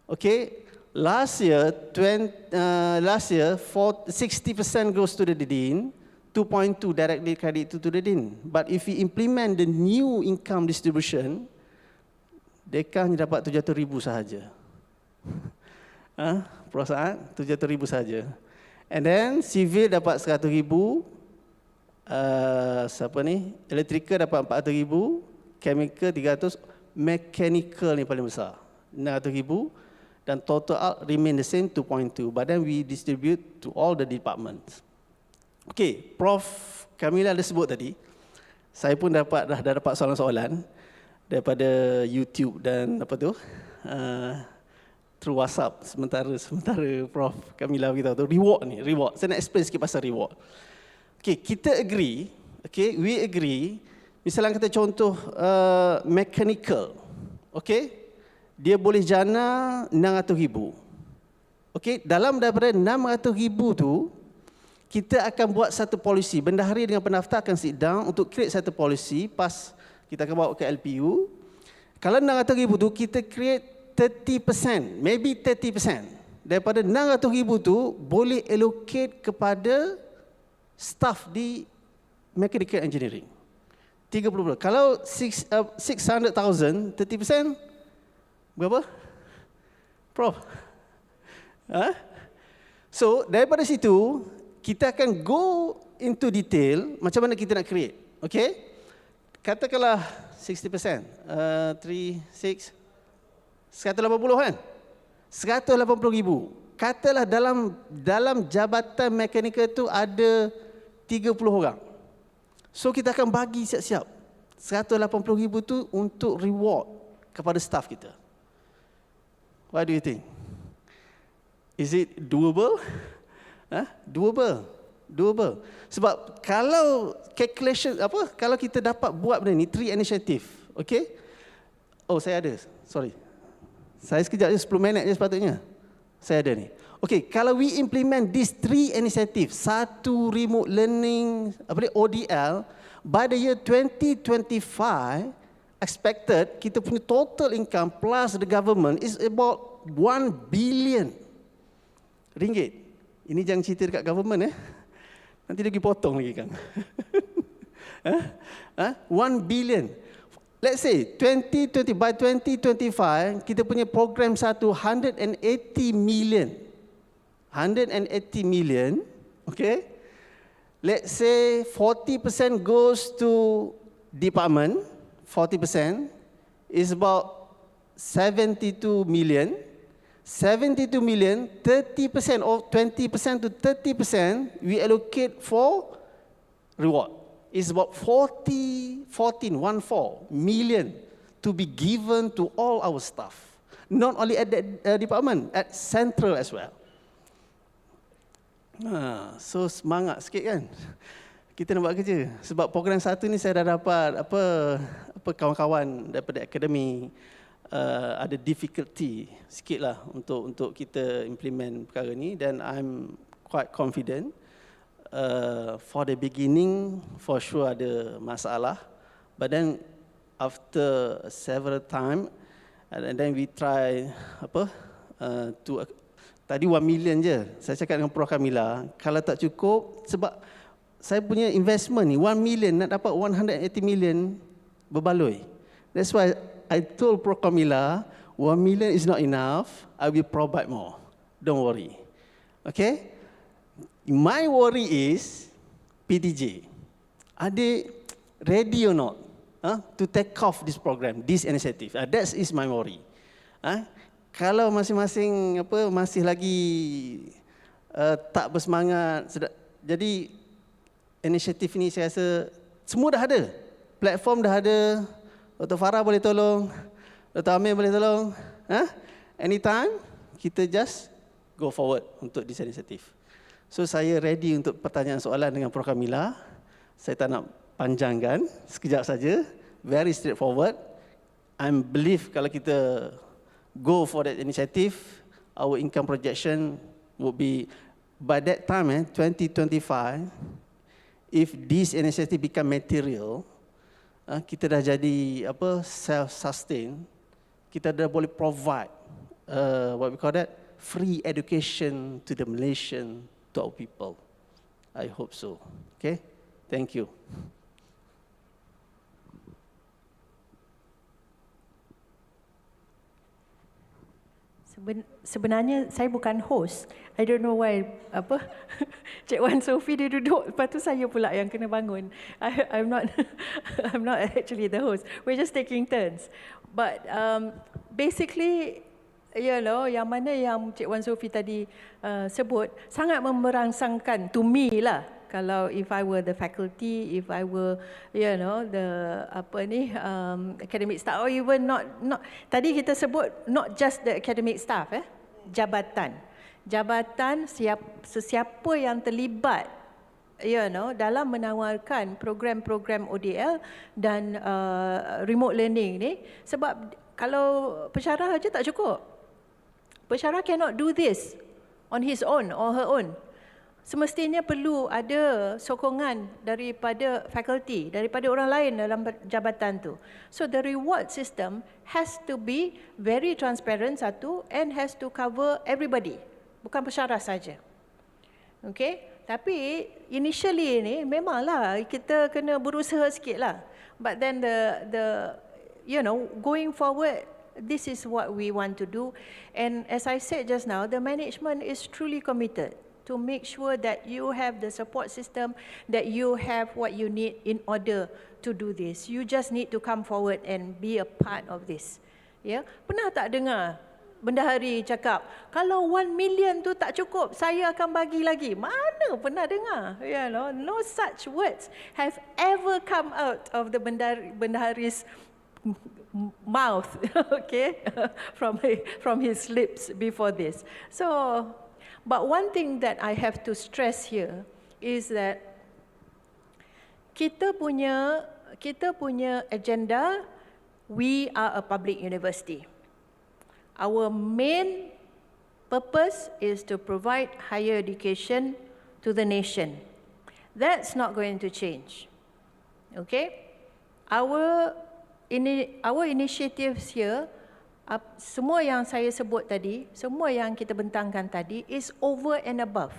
Okay, last year 60% goes to the Dean, 2.2 directly credit to the Dean. But if we implement the new income distribution, dekan hanya dapat 700,000 sahaja. Perasaan 700,000 sahaja. And then civil dapat 100,000. Siapa ni? Electrical dapat 400,000, chemical 300, mechanical ni paling besar 600,000 dan total remain the same 2.2. But then we distribute to all the departments. Okay, Prof Kamila ada sebut tadi. Saya pun dah dapat soalan-soalan daripada YouTube dan apa tu through WhatsApp sementara Prof Kamila beritahu tu reward. Saya nak explain sikit pasal reward. Okay, kita agree, okay, we agree. Misalnya kita contoh mechanical, okay, dia boleh jana 600,000. Okay, daripada 600,000 tu kita akan buat satu polisi. Bendahari dengan pendaftar akan sit down untuk create satu polisi. Pas kita akan bawa ke LPU. Kalau 600,000 tu kita create 30%, maybe 30%. Daripada 600,000 tu boleh allocate kepada staff di mechanical engineering. 30%. Kalau 600,000, 30%, berapa? Prof? So, daripada situ, kita akan go into detail macam mana kita nak create. Okay? Katakanlah 60%, 3, 6, 180 kan? 180,000. Katalah dalam jabatan mekanikal itu ada 30 orang. So kita akan bagi siap-siap 180,000 itu untuk reward kepada staff kita. What do you think? Is it doable? Doable. Doable. Sebab kalau calculation kalau kita dapat buat benda ni 3 initiative, okay? Oh, saya ada. Sorry. Saya sekejap je 10 minit je sepatutnya. Saya ada ni. Okay, kalau we implement these 3 initiative, satu remote learning, ODL, by the year 2025, expected kita punya total income plus the government is about 1 billion ringgit. Ini jangan cerita dekat government Nanti dia pergi potong lagi kan. 1 billion. Let's say by 2025 kita punya program satu 180 million. 180 million, okay? Let's say 40% goes to department, 40% is about 72 million. 72 million, 30% or 20% to 30% we allocate for reward. It's about 14 million to be given to all our staff. Not only at that department, at central as well. So semangat sikit kan. Kita nak buat kerja. Sebab program satu ni saya dah dapat kawan-kawan daripada akademi ada difficulty sikit lah untuk kita implement perkara ni, dan I'm quite confident. For the beginning, for sure ada masalah, but then after several time, and then we try to tadi 1 million je. Saya cakap dengan Prof Kamila, kalau tak cukup, sebab saya punya investment ni 1 million, nak dapat 180 million berbaloi. That's why I told Prof Kamila, 1 million is not enough, I will provide more. Don't worry. Okay? My worry is PTJ. Are they ready or not to take off this program, this initiative? That is my worry. Kalau masing-masing masih lagi tak bersemangat, jadi inisiatif ini saya rasa semua dah ada. Platform dah ada. Dr. Farah boleh tolong, Dr. Amir boleh tolong. Anytime, kita just go forward untuk this inisiatif. So saya ready untuk pertanyaan soalan dengan Prof Kamila. Saya tak nak panjangkan, sekejap saja. Very straightforward. I believe kalau kita go for that initiative, our income projection would be by that time, 2025, if this initiative become material, kita dah jadi self-sustain, kita dah boleh provide what we call that, free education to the Malaysian, to our people. I hope so. Okay, thank you. Sebenarnya saya bukan host. I don't know why Cik Wan Sophie dia duduk, lepas tu saya pula yang kena bangun. I'm not I'm not actually the host. We're just taking turns. But basically, you know, yang mana yang Cik Wan Sophie tadi sebut sangat memerangsangkan to me lah. Kalau if I were the faculty, if I were, you know, the academic staff, or even not tadi kita sebut not just the academic staff, jabatan sesiapa yang terlibat, you know, dalam menawarkan program-program ODL dan remote learning ni, sebab kalau pensyarah aja tak cukup. Pensyarah cannot do this on his own or her own. Semestinya perlu ada sokongan daripada fakulti, daripada orang lain dalam jabatan tu. So the reward system has to be very transparent satu, and has to cover everybody, bukan pensyarah saja. Okay? Tapi initially ni memanglah kita kena berusaha sikit lah. But then the you know, going forward, this is what we want to do. And as I said just now, the management is truly committed to make sure that you have the support system, that you have what you need in order to do this. You just need to come forward and be a part of this. Ya, pernah tak dengar Bendahari cakap, kalau 1 million tu tak cukup, saya akan bagi lagi? Mana pernah dengar? You know, no such words have ever come out of the Bendahari's mouth, okay, from his lips before this. So, but one thing that I have to stress here is that kita punya agenda, we are a public university. Our main purpose is to provide higher education to the nation. That's not going to change. Okay? Our initiatives here, semua yang saya sebut tadi, semua yang kita bentangkan tadi is over and above.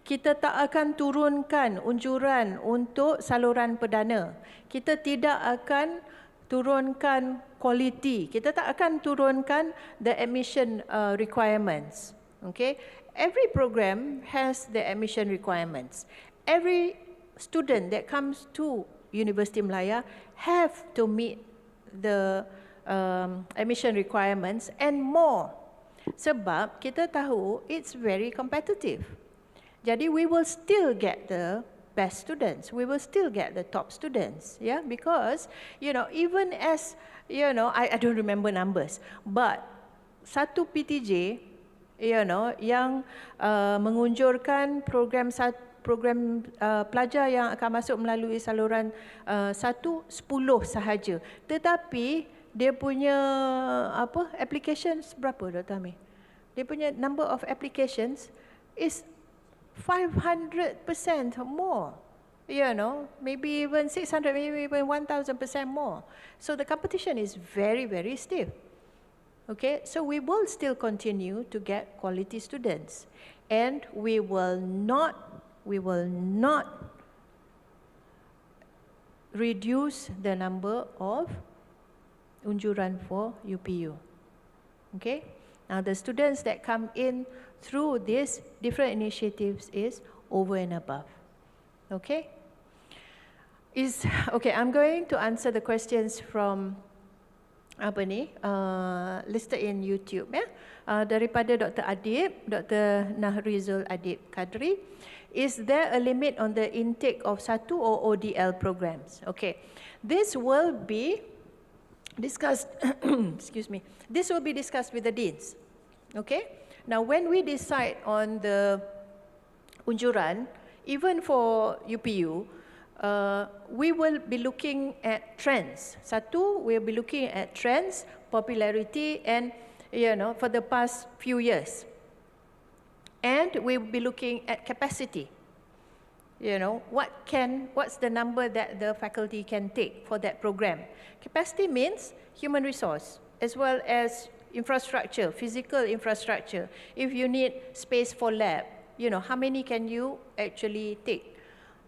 Kita tak akan turunkan unjuran untuk saluran perdana. Kita tidak akan turunkan quality. Kita tak akan turunkan the admission requirements. Okay? Every program has the admission requirements. Every student that comes to Universiti Malaya have to meet the admission requirements and more. Sebab kita tahu it's very competitive. Jadi we will still get the best students. We will still get the top students, yeah, because even as I don't remember numbers, but satu PTJ yang mengunjurkan program pelajar yang akan masuk melalui saluran SATU 10 sahaja. Tetapi dia punya applications berapa, Dr. Amir? Dia punya number of applications is 500% more, maybe even 600, maybe even 1,000% more. So the competition is very, very stiff. Okay, so we will still continue to get quality students, and we will not reduce the number of unjuran for UPU. Okay, now the students that come in through these different initiatives is over and above. Okay? Okay, I'm going to answer the questions from listed in YouTube, ya. Daripada Dr. Adib, Dr. Nahrizul Adib Kadri. Is there a limit on the intake of SATU or ODL programs? Okay, this will be discussed, excuse me, this will be discussed with the deans. Okay? Now, when we decide on the unjuran, even for UPU, we will be looking at trends. Satu, we'll be looking at trends, popularity, and for the past few years. And we'll be looking at capacity. What's the number that the faculty can take for that program? Capacity means human resource, as well as infrastructure, physical infrastructure. If you need space for lab, how many can you actually take?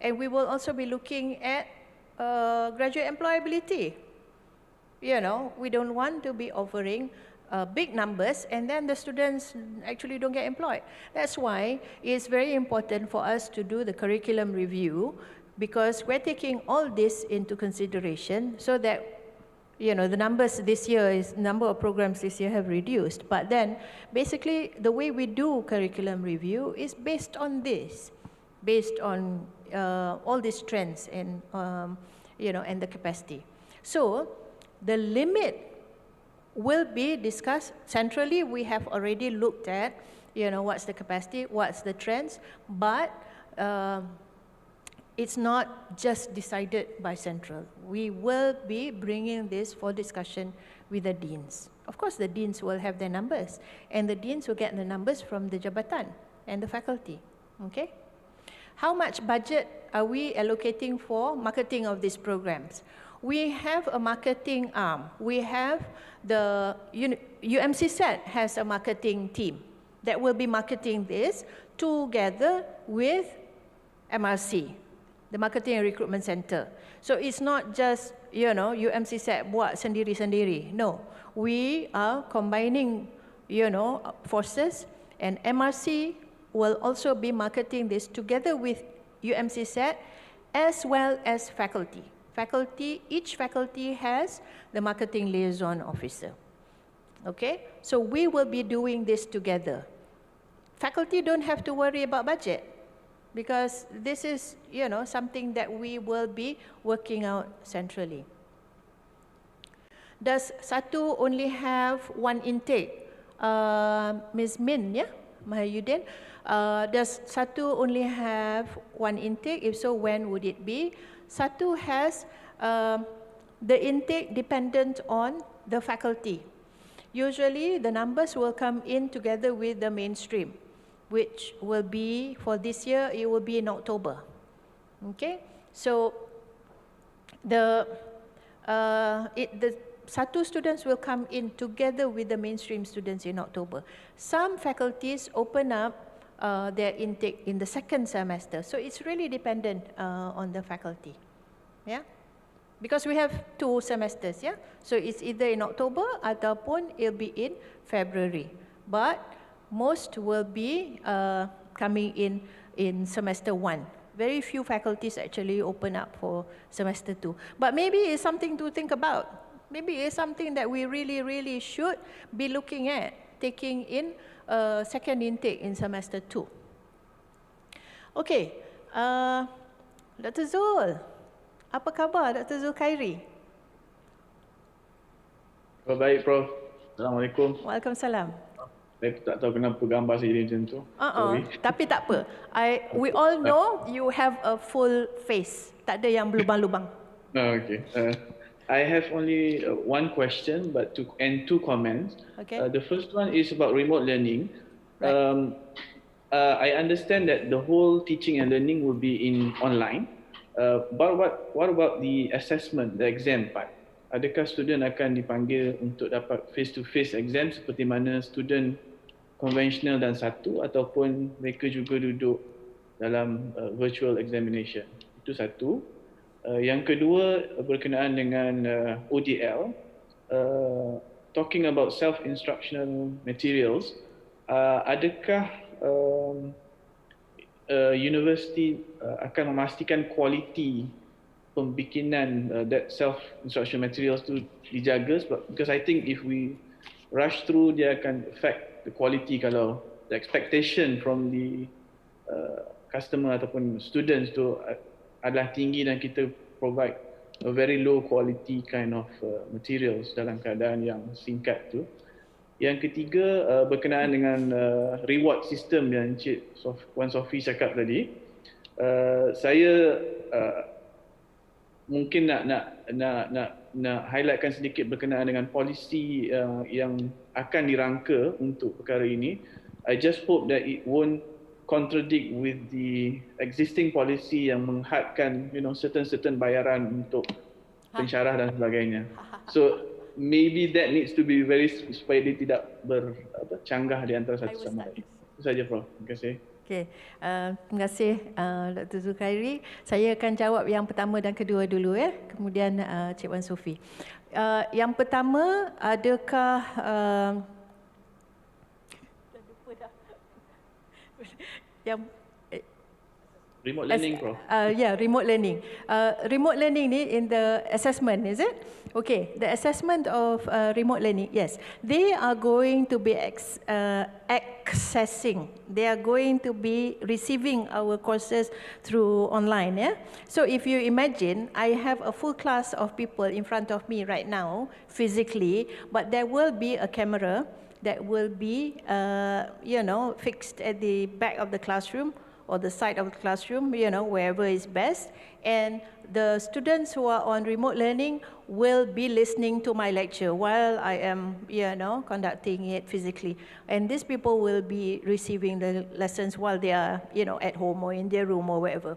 And we will also be looking at graduate employability. We don't want to be offering big numbers and then the students actually don't get employed. That's why it's very important for us to do the curriculum review, because we're taking all this into consideration so that the numbers this year number of programs this year have reduced. But then, basically, the way we do curriculum review is based on this, based on all these trends and and the capacity. So, the limit will be discussed centrally. We have already looked at, what's the capacity, what's the trends, but it's not just decided by central. We will be bringing this for discussion with the deans. Of course, the deans will have their numbers, and the deans will get the numbers from the jabatan and the faculty. Okay? How much budget are we allocating for marketing of these programs? We have a marketing arm. We have the UMC-SAT has a marketing team that will be marketing this together with MRC, the Marketing and Recruitment Center. So it's not just, UMC-SAT buat sendiri-sendiri. No, we are combining, forces, and MRC will also be marketing this together with UMC-SAT as well as faculty. Each faculty has the marketing liaison officer. Okay, so we will be doing this together. Faculty don't have to worry about budget, because this is, something that we will be working out centrally. Does SATU only have one intake? Ms. Min, Mahayudin, Does SATU only have one intake? If so, when would it be? SATU has the intake dependent on the faculty. Usually, the numbers will come in together with the mainstream, which will be, for this year, it will be in October. Okay, so the SATU students will come in together with the mainstream students in October. Some faculties open up their intake in the second semester, so it's really dependent on the faculty. Yeah, because we have 2 semesters. Yeah, so it's either in October ataupun it'll be in February. But most will be coming in semester 1. Very few faculties actually open up for semester 2. But maybe it's something to think about. Maybe it's something that we really should be looking at, taking in second intake in semester 2. Okay, Dr. Zul, apa khabar Dr. Zulkhairi? Baik, Prof. Assalamualaikum. Waalaikumsalam. Saya tak tahu kenapa gambar saya jadi macam tu. Tapi tak apa. We all know you have a full face. Tak ada yang berlubang-lubang. Okay. I have only one question and 2 comments. Okay. The first one is about remote learning. Right. I understand that the whole teaching and learning will be in online. But what about the assessment, the exam part? Adakah student akan dipanggil untuk dapat face-to-face exam seperti mana student konvensional dan SATU, ataupun mereka juga duduk dalam virtual examination? Itu satu. Yang kedua berkenaan dengan ODL, talking about self-instructional materials, adakah universiti akan memastikan kualiti pembikinan that self-instruction materials tu dijaga? Because I think if we rush through, dia akan affect the quality kalau the expectation from the customer ataupun students tu adalah tinggi dan kita provide a very low quality kind of materials dalam keadaan yang singkat tu. Yang ketiga berkenaan dengan reward system yang Encik Wan Sofi cakap tadi. Saya mungkin nak highlightkan sedikit berkenaan dengan polisi yang akan dirangka untuk perkara ini. I just hope that it won't contradict with the existing policy yang menghadkan certain bayaran untuk pensyarah dan sebagainya. So maybe that needs to be very, supaya dia tidak bercanggah di antara satu sama lain. Itu saja, Prof. Terima kasih. Okay, terima kasih Dr. Zulkhairi. Saya akan jawab yang pertama dan kedua dulu ya. Kemudian Cik Wan Sofi. Yang pertama, adakah yang remote learning, Prof. Remote learning. Remote learning ni in the assessment, is it? Okay, the assessment of remote learning, yes. They are going to be accessing. They are going to be receiving our courses through online, yeah? So if you imagine, I have a full class of people in front of me right now, physically, but there will be a camera that will be, fixed at the back of the classroom or the side of the classroom, wherever is best. And the students who are on remote learning will be listening to my lecture while I am, conducting it physically. And these people will be receiving the lessons while they are, at home or in their room or wherever.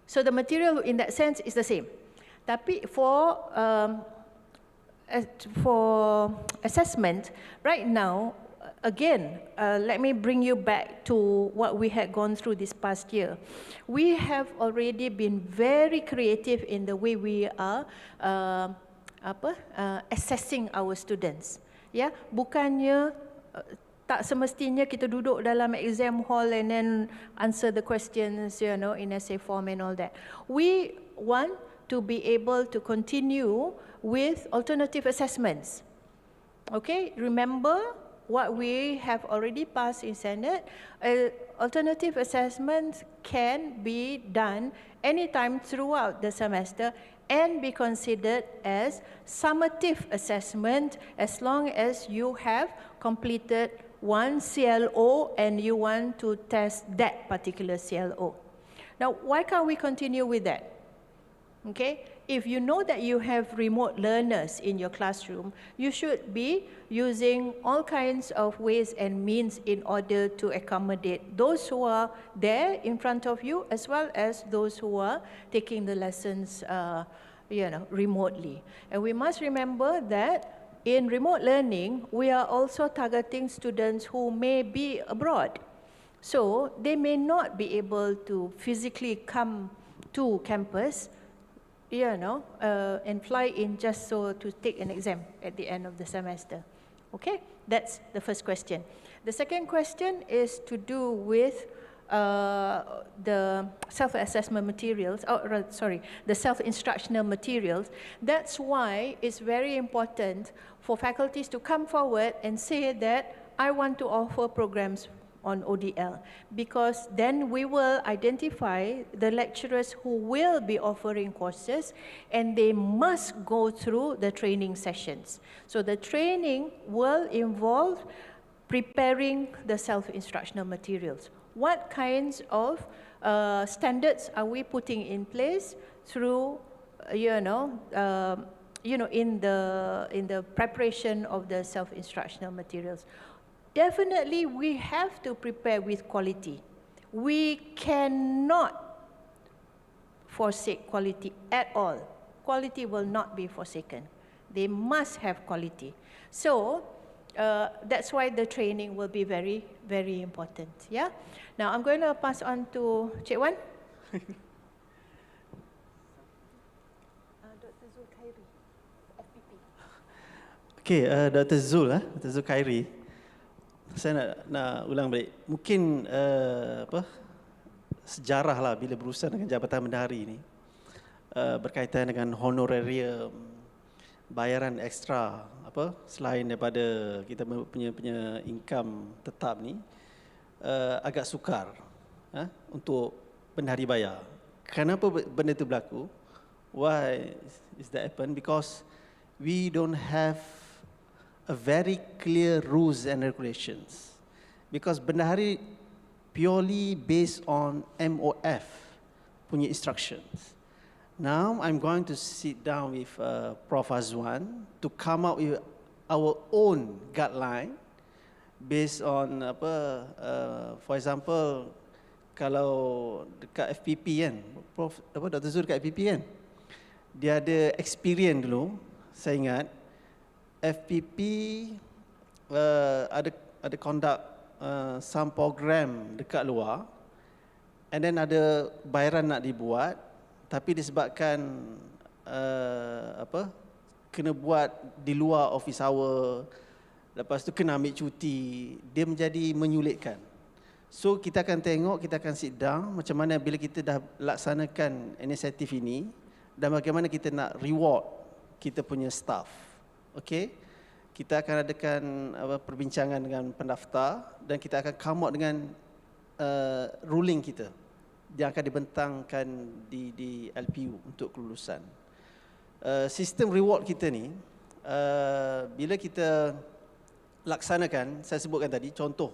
So the material in that sense is the same. Tapi for assessment, right now, again, let me bring you back to what we had gone through this past year. We have already been very creative in the way we are assessing our students. Ya, bukannya tak semestinya kita duduk dalam exam hall and then answer the questions, in essay form and all that. We want to be able to continue with alternative assessments. Okay, remember what we have already passed in Senate. Alternative assessments can be done anytime throughout the semester and be considered as summative assessment as long as you have completed one CLO and you want to test that particular CLO. Now, why can't we continue with that? Okay, if you know that you have remote learners in your classroom, you should be using all kinds of ways and means in order to accommodate those who are there in front of you, as well as those who are taking the lessons remotely. And we must remember that in remote learning, we are also targeting students who may be abroad. So they may not be able to physically come to campus, and fly in just so to take an exam at the end of the semester. Okay, that's the first question. The second question is to do with the self-assessment materials, the self-instructional materials. That's why it's very important for faculties to come forward and say that I want to offer programs on ODL, because then we will identify the lecturers who will be offering courses, and they must go through the training sessions. So the training will involve preparing the self-instructional materials. What kinds of standards are we putting in place through, in the preparation of the self-instructional materials? Definitely, we have to prepare with quality. We cannot forsake quality at all. Quality will not be forsaken. They must have quality. So that's why the training will be very, very important. Yeah. Now I'm going to pass on to Cik Wan. Dr. Zul Khairi, FPP. Okay, Dr. Zul Khairi. Saya nak ulang balik. Mungkin sejarah lah bila berurusan dengan Jabatan Bendahari ini berkaitan dengan honorarium, bayaran ekstra selain daripada kita punya income tetap ni, agak sukar untuk bendahari bayar. Kenapa benda itu berlaku? Why is that happen? Because we don't have a very clear rules and regulations, because bendahari purely based on MOF punya instructions. Now I'm going to sit down with Prof. Azwan to come up with our own guideline based on for example, kalau dekat FPP kan, Dr. Zul dekat FPP kan, dia ada experience dulu, saya ingat FPP ada conduct some program dekat luar, and then ada bayaran nak dibuat, tapi disebabkan kena buat di luar office hour, lepas tu kena ambil cuti, dia menjadi menyulitkan. So kita akan tengok, kita akan sit down macam mana bila kita dah laksanakan inisiatif ini, dan bagaimana kita nak reward kita punya staff. Okey, kita akan adakan perbincangan dengan pendaftar, dan kita akan come out dengan ruling kita yang akan dibentangkan di LPU untuk kelulusan. Sistem reward kita ni, bila kita laksanakan, saya sebutkan tadi contoh,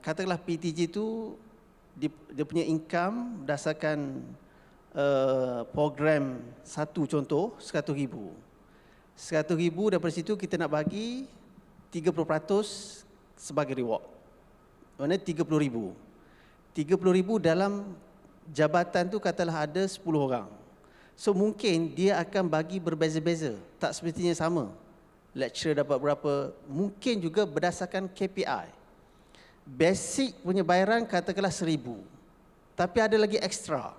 katakanlah PTJ tu dia punya income berdasarkan program SATU contoh RM100,000. RM100,000, daripada situ kita nak bagi 30% sebagai reward. Maksudnya RM30,000. RM30,000 dalam jabatan tu katalah ada 10 orang. So mungkin dia akan bagi berbeza-beza, tak semestinya sama. Lecturer dapat berapa, mungkin juga berdasarkan KPI. Basic punya bayaran katakanlah RM1,000. Tapi ada lagi extra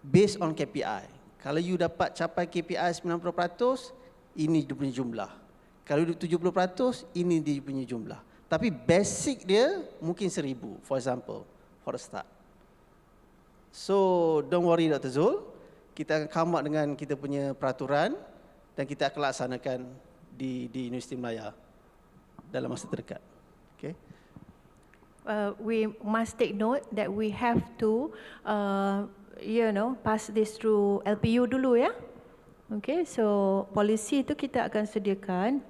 based on KPI. Kalau you dapat capai KPI 90%, ini dia punya jumlah. Kalau 70%, ini dia punya jumlah. Tapi basic dia mungkin RM1,000, for example, for the start. So, don't worry Dr. Zul. Kita akan come up dengan kita punya peraturan, dan kita akan laksanakan di Universiti Malaya dalam masa terdekat. Okay. We must take note that we have to, pass this through LPU dulu ya. Okay, so polisi itu kita akan sediakan,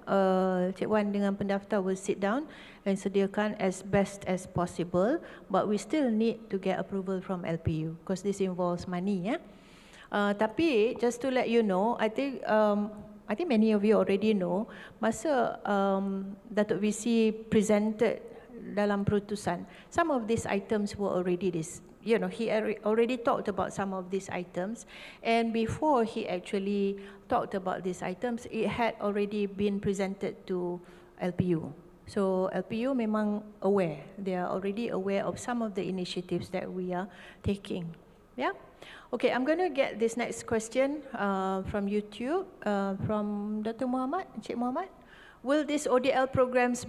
Cik Wan dengan pendaftar will sit down and sediakan as best as possible, but we still need to get approval from LPU because this involves money, ya. Tapi just to let you know, I think many of you already know, masa Datuk VC presented dalam perutusan, some of these items were already he already talked about some of these items, and before he actually talked about these items, it had already been presented to LPU. So LPU memang aware, they are already aware of some of the initiatives that we are taking. Yeah. Okay, I'm going to get this next question from YouTube, from Dr. Muhammad, Encik Muhammad. Will these ODL programs,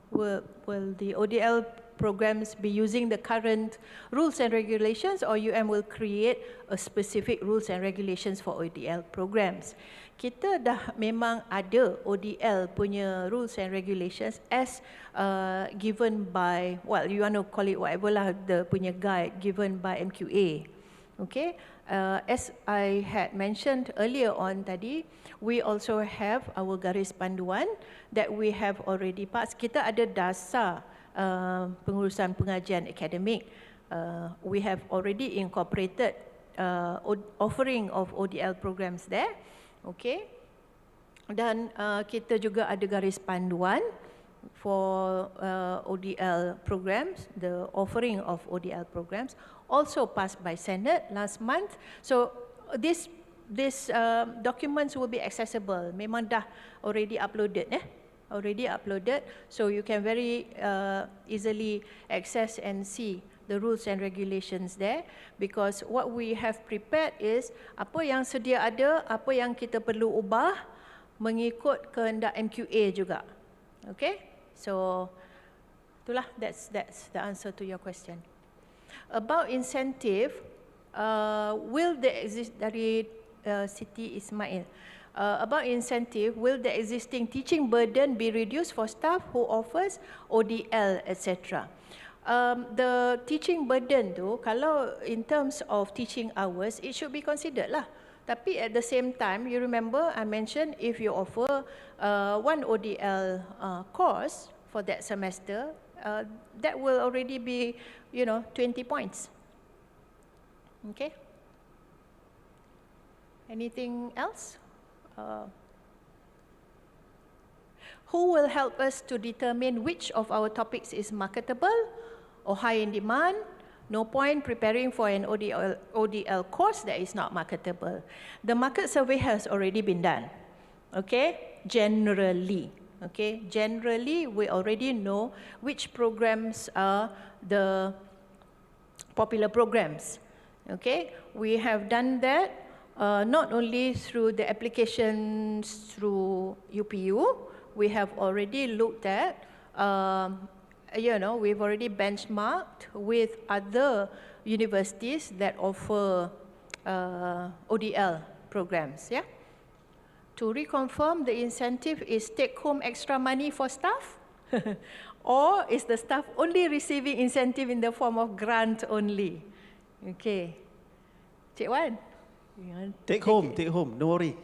will the ODL programs be using the current rules and regulations, or UM will create a specific rules and regulations for ODL programs? Kita dah memang ada ODL punya rules and regulations as given by, well, you want to call it whatever lah, the punya guide given by MQA. Okay, as I had mentioned earlier on tadi, we also have our garis panduan that we have already passed. Kita ada dasar pengurusan pengajian akademik. We have already incorporated offering of ODL programs there. Okay, dan kita juga ada garis panduan for ODL programs, the offering of ODL programs, also passed by Senate last month. So this documents will be accessible. Memang dah already uploaded, already uploaded, so you can very easily access and see the rules and regulations there, because what we have prepared is apa yang sedia ada, apa yang kita perlu ubah mengikut kehendak MQA juga. Okay, so itulah, that's the answer to your question. About incentive, will the exist dari Siti Ismail. About incentive, will the existing teaching burden be reduced for staff who offers ODL, etc.? The teaching burden tu, kalau in terms of teaching hours, it should be considered lah. Tapi at the same time, you remember I mentioned if you offer one ODL course for that semester, that will already be, 20 points. Okay? Anything else? Who will help us to determine which of our topics is marketable or high in demand? No point preparing for an ODL course that is not marketable. The market survey has already been done. Okay? Generally. Okay? Generally, we already know which programs are the popular programs. Okay? We have done that not only through the applications through UPU, we have already looked at, we've already benchmarked with other universities that offer ODL programs, yeah? To reconfirm, the incentive is take home extra money for staff? Or is the staff only receiving incentive in the form of grant only? Okay. Cik Wan? Take home, don't worry.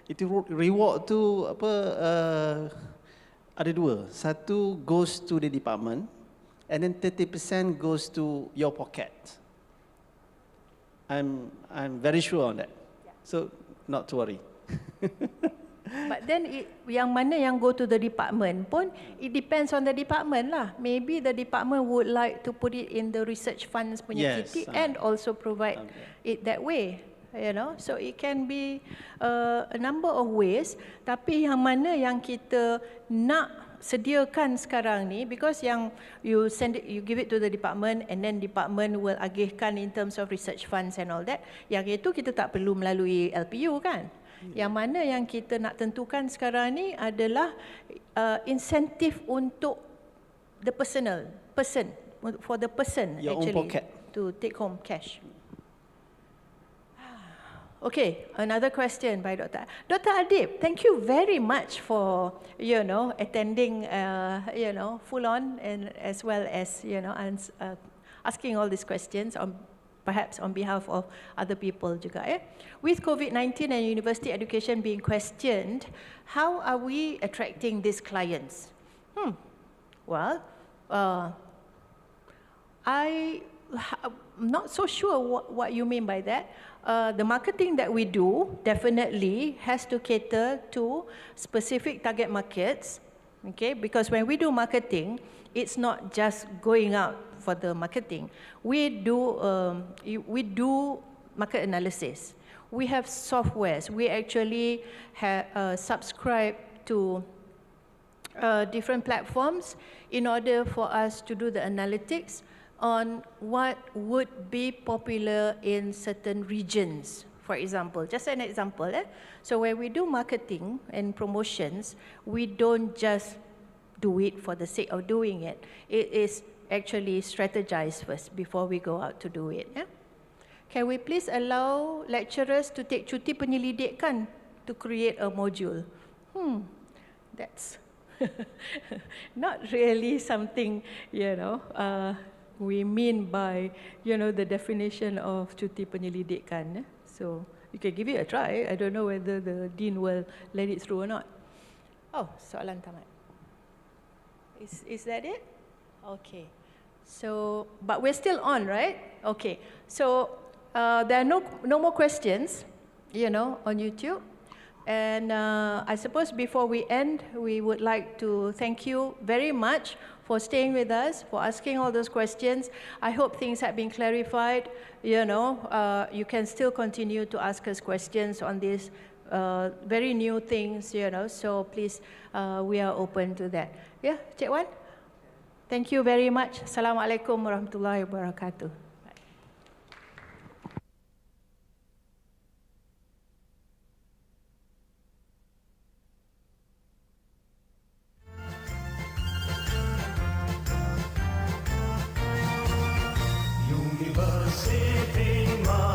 Itu reward tu apa, ada dua. Satu goes to the department, and then 30% goes to your pocket. I'm very sure on that. So not to worry. But then yang mana yang go to the department pun, it depends on the department lah. Maybe the department would like to put it in the research funds punya kitty and also provide it that way. So it can be a number of ways. Tapi yang mana yang kita nak sediakan sekarang ni, because yang you give it to the department and then department will agihkan in terms of research funds and all that. Yang itu kita tak perlu melalui LPU kan? Yang mana yang kita nak tentukan sekarang ni adalah insentif untuk the person, for the person your actually own pocket, to take home cash. Okay, another question by Dr. Dr. Adib, thank you very much for, attending, full on, and as well as, asking all these questions on perhaps on behalf of other people juga. With COVID-19 and university education being questioned, how are we attracting these clients? Well, I'm not so sure what you mean by that. The marketing that we do definitely has to cater to specific target markets, okay? Because when we do marketing, it's not just going out for the marketing. We do market analysis. We have softwares. We actually subscribe to different platforms in order for us to do the analytics on what would be popular in certain regions. For example, just an example. So when we do marketing and promotions, we don't just do it for the sake of doing it. It is actually strategized first before we go out to do it. Can we please allow lecturers to take cuti penyelidikan to create a module? That's not really something, we mean by, the definition of cuti penyelidikan. So you can give it a try. I don't know whether the dean will let it through or not. Oh, soalan tamat. Is that it? Okay. So, but we're still on, right? Okay. So there are no more questions, on YouTube. And I suppose before we end, we would like to thank you very much for staying with us, for asking all those questions. I hope things have been clarified. You can still continue to ask us questions on these very new things, so please, we are open to that. Yeah, Cik Wan? Thank you very much. Assalamualaikum warahmatullahi wabarakatuh. Universiti Malaya